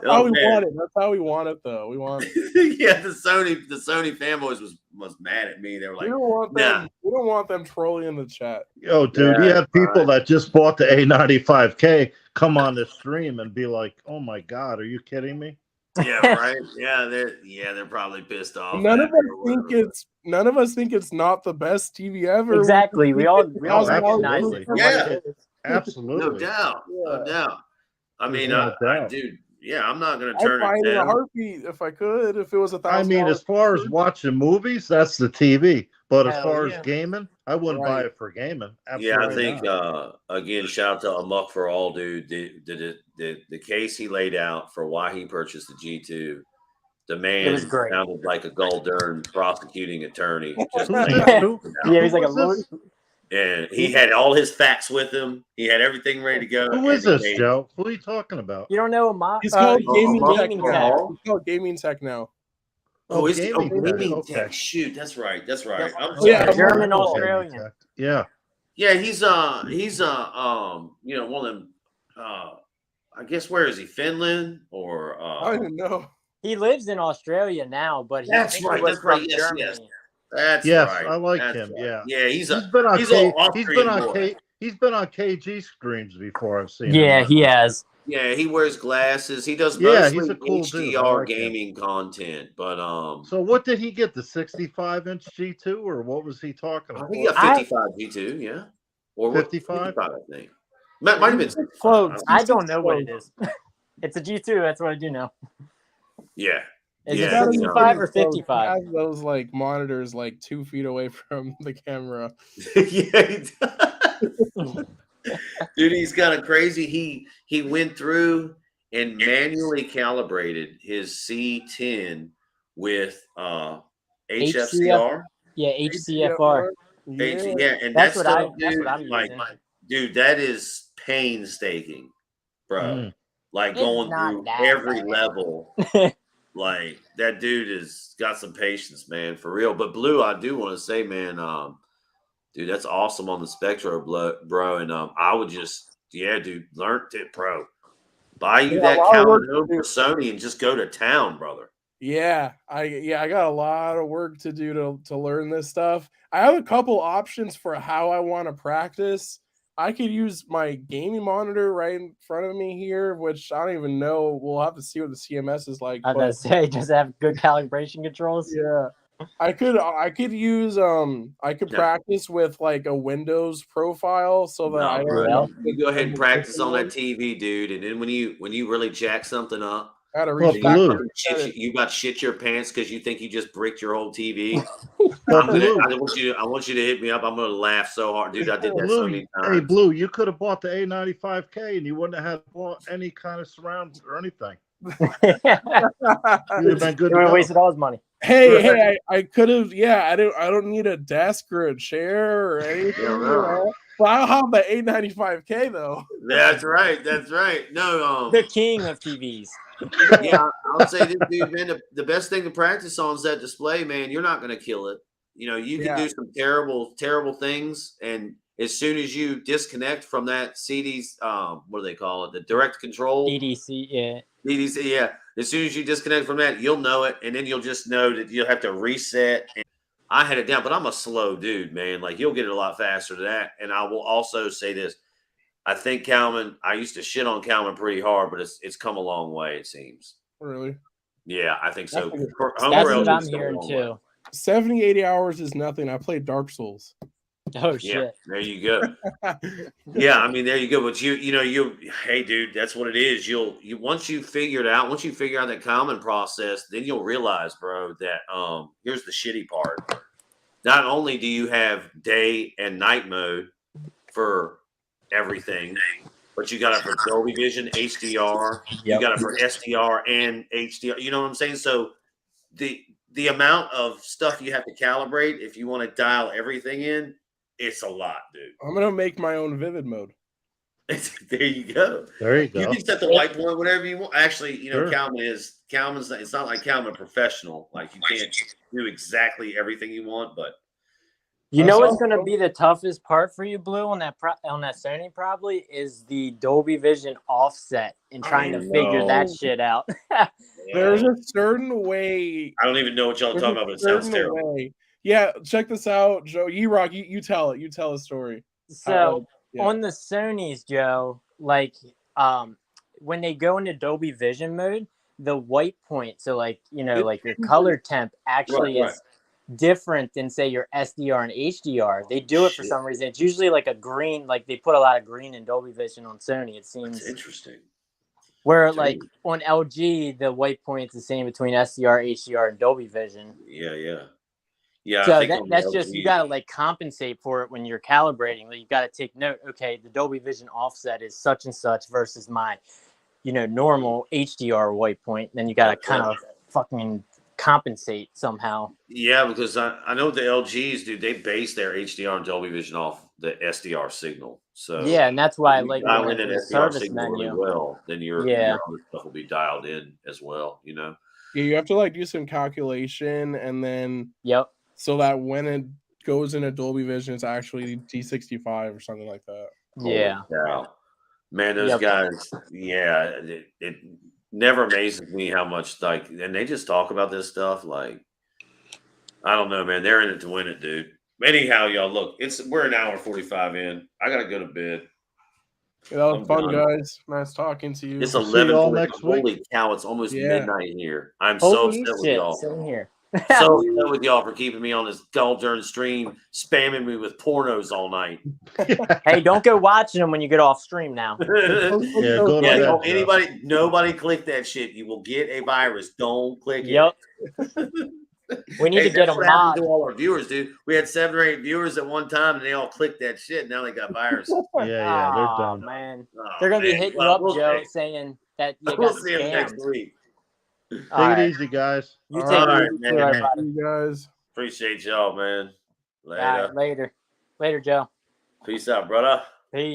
D: how we want it. That's how we want it, though. We want it.
A: Yeah, the Sony fanboys was mad at me. They were like,
D: we don't want them trolling in the chat.
F: Yo, dude, you had people that just bought the A95K come on the stream and be like, "Oh my God, are you kidding me?"
A: Yeah, right. They're probably pissed off.
D: None of
A: at me
D: us
A: or
D: think
A: whatever.
D: it's not the best TV ever.
B: Exactly. We all
F: Oh,
B: recognize
F: absolutely.
B: it for what
A: Yeah.
B: it is.
A: No
F: Absolutely.
A: doubt. No
D: Yeah.
A: doubt. I
F: There's
A: mean,
F: no doubt.
A: dude, yeah, I'm not gonna
D: I'd
A: turn
D: buy
A: it
D: it in a
A: down.
D: heartbeat if I could. If it was
F: I mean,
D: $1,000.
F: as far as watching movies, that's the TV. But as
B: Hell
F: far as
B: yeah.
F: gaming, I wouldn't buy
D: Right.
F: it for gaming.
A: Yeah, I
F: Absolutely
A: think
F: not.
A: again, shout out to Amok for all, dude. The case he laid out for why he purchased the G2, the
B: It was
A: man
B: great.
A: sounded like a Gold Dern prosecuting attorney. Just
F: Who's
A: laying
F: this?
A: it
F: Who?
A: out.
B: Yeah, he's like a
F: was
B: lawyer.
F: this?
A: And he had all his facts with him. He had everything ready to go.
F: Who
A: and
F: is
A: he
F: this,
A: made-
F: Joe? Who are you talking about?
B: You don't know Amok?
D: He's called
B: Gaming
D: Gaming Tech
B: Tech.
D: now. He's called Gaming Tech now.
A: Oh, is he? Oh,
F: Gaming Tech.
A: Gaming
F: Okay.
A: Tech. Shoot, that's right. That's right. I'm
D: Yeah,
A: sorry.
B: German
F: I know
B: Australian.
F: Gaming Tech. Yeah.
A: Yeah, he's one of them. I guess where is he? Finland or?
D: I don't even know.
B: He lives in Australia now, but he,
A: That's
B: I think
A: right,
B: he was
A: that's right,
B: from
A: yes,
B: Germany.
A: yes. That's
F: Yes,
A: right.
F: I like
A: That's
F: him.
A: right.
F: Yeah.
A: Yeah, he's
F: been on
A: he's
F: K-
A: an Austrian boy.
F: he's been on KG streams before. I've seen
B: Yeah,
F: him.
B: he has.
A: Yeah, he wears glasses. He does
F: Yeah,
A: mostly
F: he's a cool dude. I
A: HDR
F: like him.
A: gaming content, but
F: So what did he get? The 65-inch G2, or what was he talking
A: I
F: about?
A: think he got 55 G2, yeah, or what?
F: 55?
A: 55, I think. Might have been 65.
D: Close.
B: I don't know what it is. It's a G2. That's what I do know.
A: Yeah,
B: Is
A: yeah,
B: it
D: gotta be
B: 65 or
D: pretty close.
B: 55?
D: He has those like monitors like 2 feet away from the camera.
A: yeah. He does. Dude, he's kind of crazy. He went through and manually calibrated his C10 with HFCR.
B: Yeah, HCFR.
A: Yeah, and
B: That's
A: that
B: what
A: stuff,
B: that's
A: dude,
B: what I'm
A: like,
B: using.
A: dude, that is painstaking, bro.
F: Mm.
A: Like
B: It's
A: going
B: not
A: through
B: that
A: every
B: bad.
A: level. Like that dude has got some patience, man, for real. But Blue, I do want to say, man, dude, that's awesome on the Spectra, bro. And I would just, yeah, dude, learn it, bro. Buy you that Calvin for Sony and just go to town, brother.
D: Yeah, I got a lot of work to do to learn this stuff. I have a couple options for how I want to practice. I could use my gaming monitor right in front of me here, which I don't even know. We'll have to see what the CMS is like.
B: I was gonna say, does it have good calibration controls?
D: Yeah. I could use I could practice with like a Windows profile so that I don't
A: you go ahead and practice on that TV, dude. And then when you really jack something up, you about to shit your pants because you think you just bricked your whole TV. I want you to hit me up. I'm gonna laugh so hard, dude. I did that so many times.
F: Hey, Blue, you could have bought the A95K and you wouldn't have had bought any kind of surround or anything. You'd have been good.
B: He would have wasted all his money.
D: Hey, I could have. Yeah, I don't need a desk or a chair or anything. But I'll have the A95K though.
A: That's right. That's right. No,
B: the king of TVs.
A: Yeah, I'll say this, dude, man. The best thing to practice on is that display, man. You're not going to kill it. You know, you can do some terrible, terrible things, and as soon as you disconnect from that CD's, what do they call it? The direct control.
B: DDC, yeah.
A: DDC, yeah. As soon as you disconnect from that, you'll know it, and then you'll just know that you'll have to reset. And I had it down, but I'm a slow dude, man. Like, you'll get it a lot faster than that. And I will also say this. I think Calman, I used to shit on Calman pretty hard, but it's come a long way, it seems.
D: Really?
A: Yeah, I think so.
B: That's what I'm hearing too.
D: 70, 80 hours is nothing. I played Dark Souls.
B: Oh shit.
A: Yeah, there you go. Yeah, I mean, there you go. But hey, dude, that's what it is. Once you figure out that common process, then you'll realize, bro, that here's the shitty part. Not only do you have day and night mode for everything, but you got it for Dolby Vision, HDR, you got it for SDR and HDR. You know what I'm saying? So the amount of stuff you have to calibrate if you want to dial everything in, it's a lot, dude.
D: I'm gonna make my own vivid mode.
A: There you go.
F: There you go.
A: You can set the white point whatever you want. Actually, Calman's it's not like Calman professional. Like, you can't do exactly everything you want, but
B: you know what's going to be the toughest part for you, Blue, on that Sony probably is the Dolby Vision offset and trying to figure that shit out.
D: There's a certain way.
A: I don't even know what y'all are talking about, but it sounds terrible.
D: Yeah, check this out, Joe. Rock, you tell it. You tell a story.
B: So on the Sonys, Joe, like when they go into Dolby Vision mode, the white point, so like like your color temp actually
A: Right.
B: is different than say your SDR and HDR. They do it for some reason. It's usually like a green, like they put a lot of green in Dolby Vision on Sony. It seems
A: That's interesting.
B: where like on LG the white point's the same between SDR, HDR, and Dolby Vision.
A: Yeah,
B: So
A: I think
B: that's just you got to like compensate for it when you're calibrating. Like you got to take note. Okay, the Dolby Vision offset is such and such versus my, normal HDR white point. Then you got to kind of fucking compensate somehow.
A: Yeah, because I know the LGs do. They base their HDR and Dolby Vision off the SDR signal. So
B: yeah, and that's why I
A: if you
B: like
A: dial
B: looking
A: in
B: at
A: an
B: the
A: SDR
B: service
A: signal
B: menu.
A: really well, then your other stuff will be dialed in as well.
D: Yeah, you have to like do some calculation, and then so that when it goes into Dolby Vision, it's actually T65 or something like that.
B: Yeah.
A: Holy cow. Man, those guys, it never amazes me how much and they just talk about this stuff like, I don't know, man. They're in it to win it, dude. Anyhow, y'all, look, we're an hour 45 in. I gotta go to bed.
D: Yeah, that was fun, guys. Nice talking to you.
A: It's
F: We'll see you all
A: 11:40.
F: next week.
A: Holy cow! It's almost midnight here. I'm
B: Holy
A: so upset with
B: shit,
A: y'all.
B: same here.
A: So upset with y'all for keeping me on this darn stream, spamming me with pornos all night.
B: Hey, don't go watching them when you get off stream now.
F: Go to bed,
A: nobody click that shit. You will get a virus. Don't click
B: it. We need to get them mod.
A: To all our viewers, dude. We had 7 or 8 viewers at one time, and they all clicked that shit. Now they got viruses.
F: Yeah, they're done.
B: Man, they're gonna be hitting you up, Joe, saying that you got
A: see them next week.
F: Take it easy, guys.
B: You take it easy,
D: man.
B: everybody.
D: You guys.
A: Appreciate y'all, man. Later.
B: Later, Joe.
A: Peace out, brother.
B: Peace.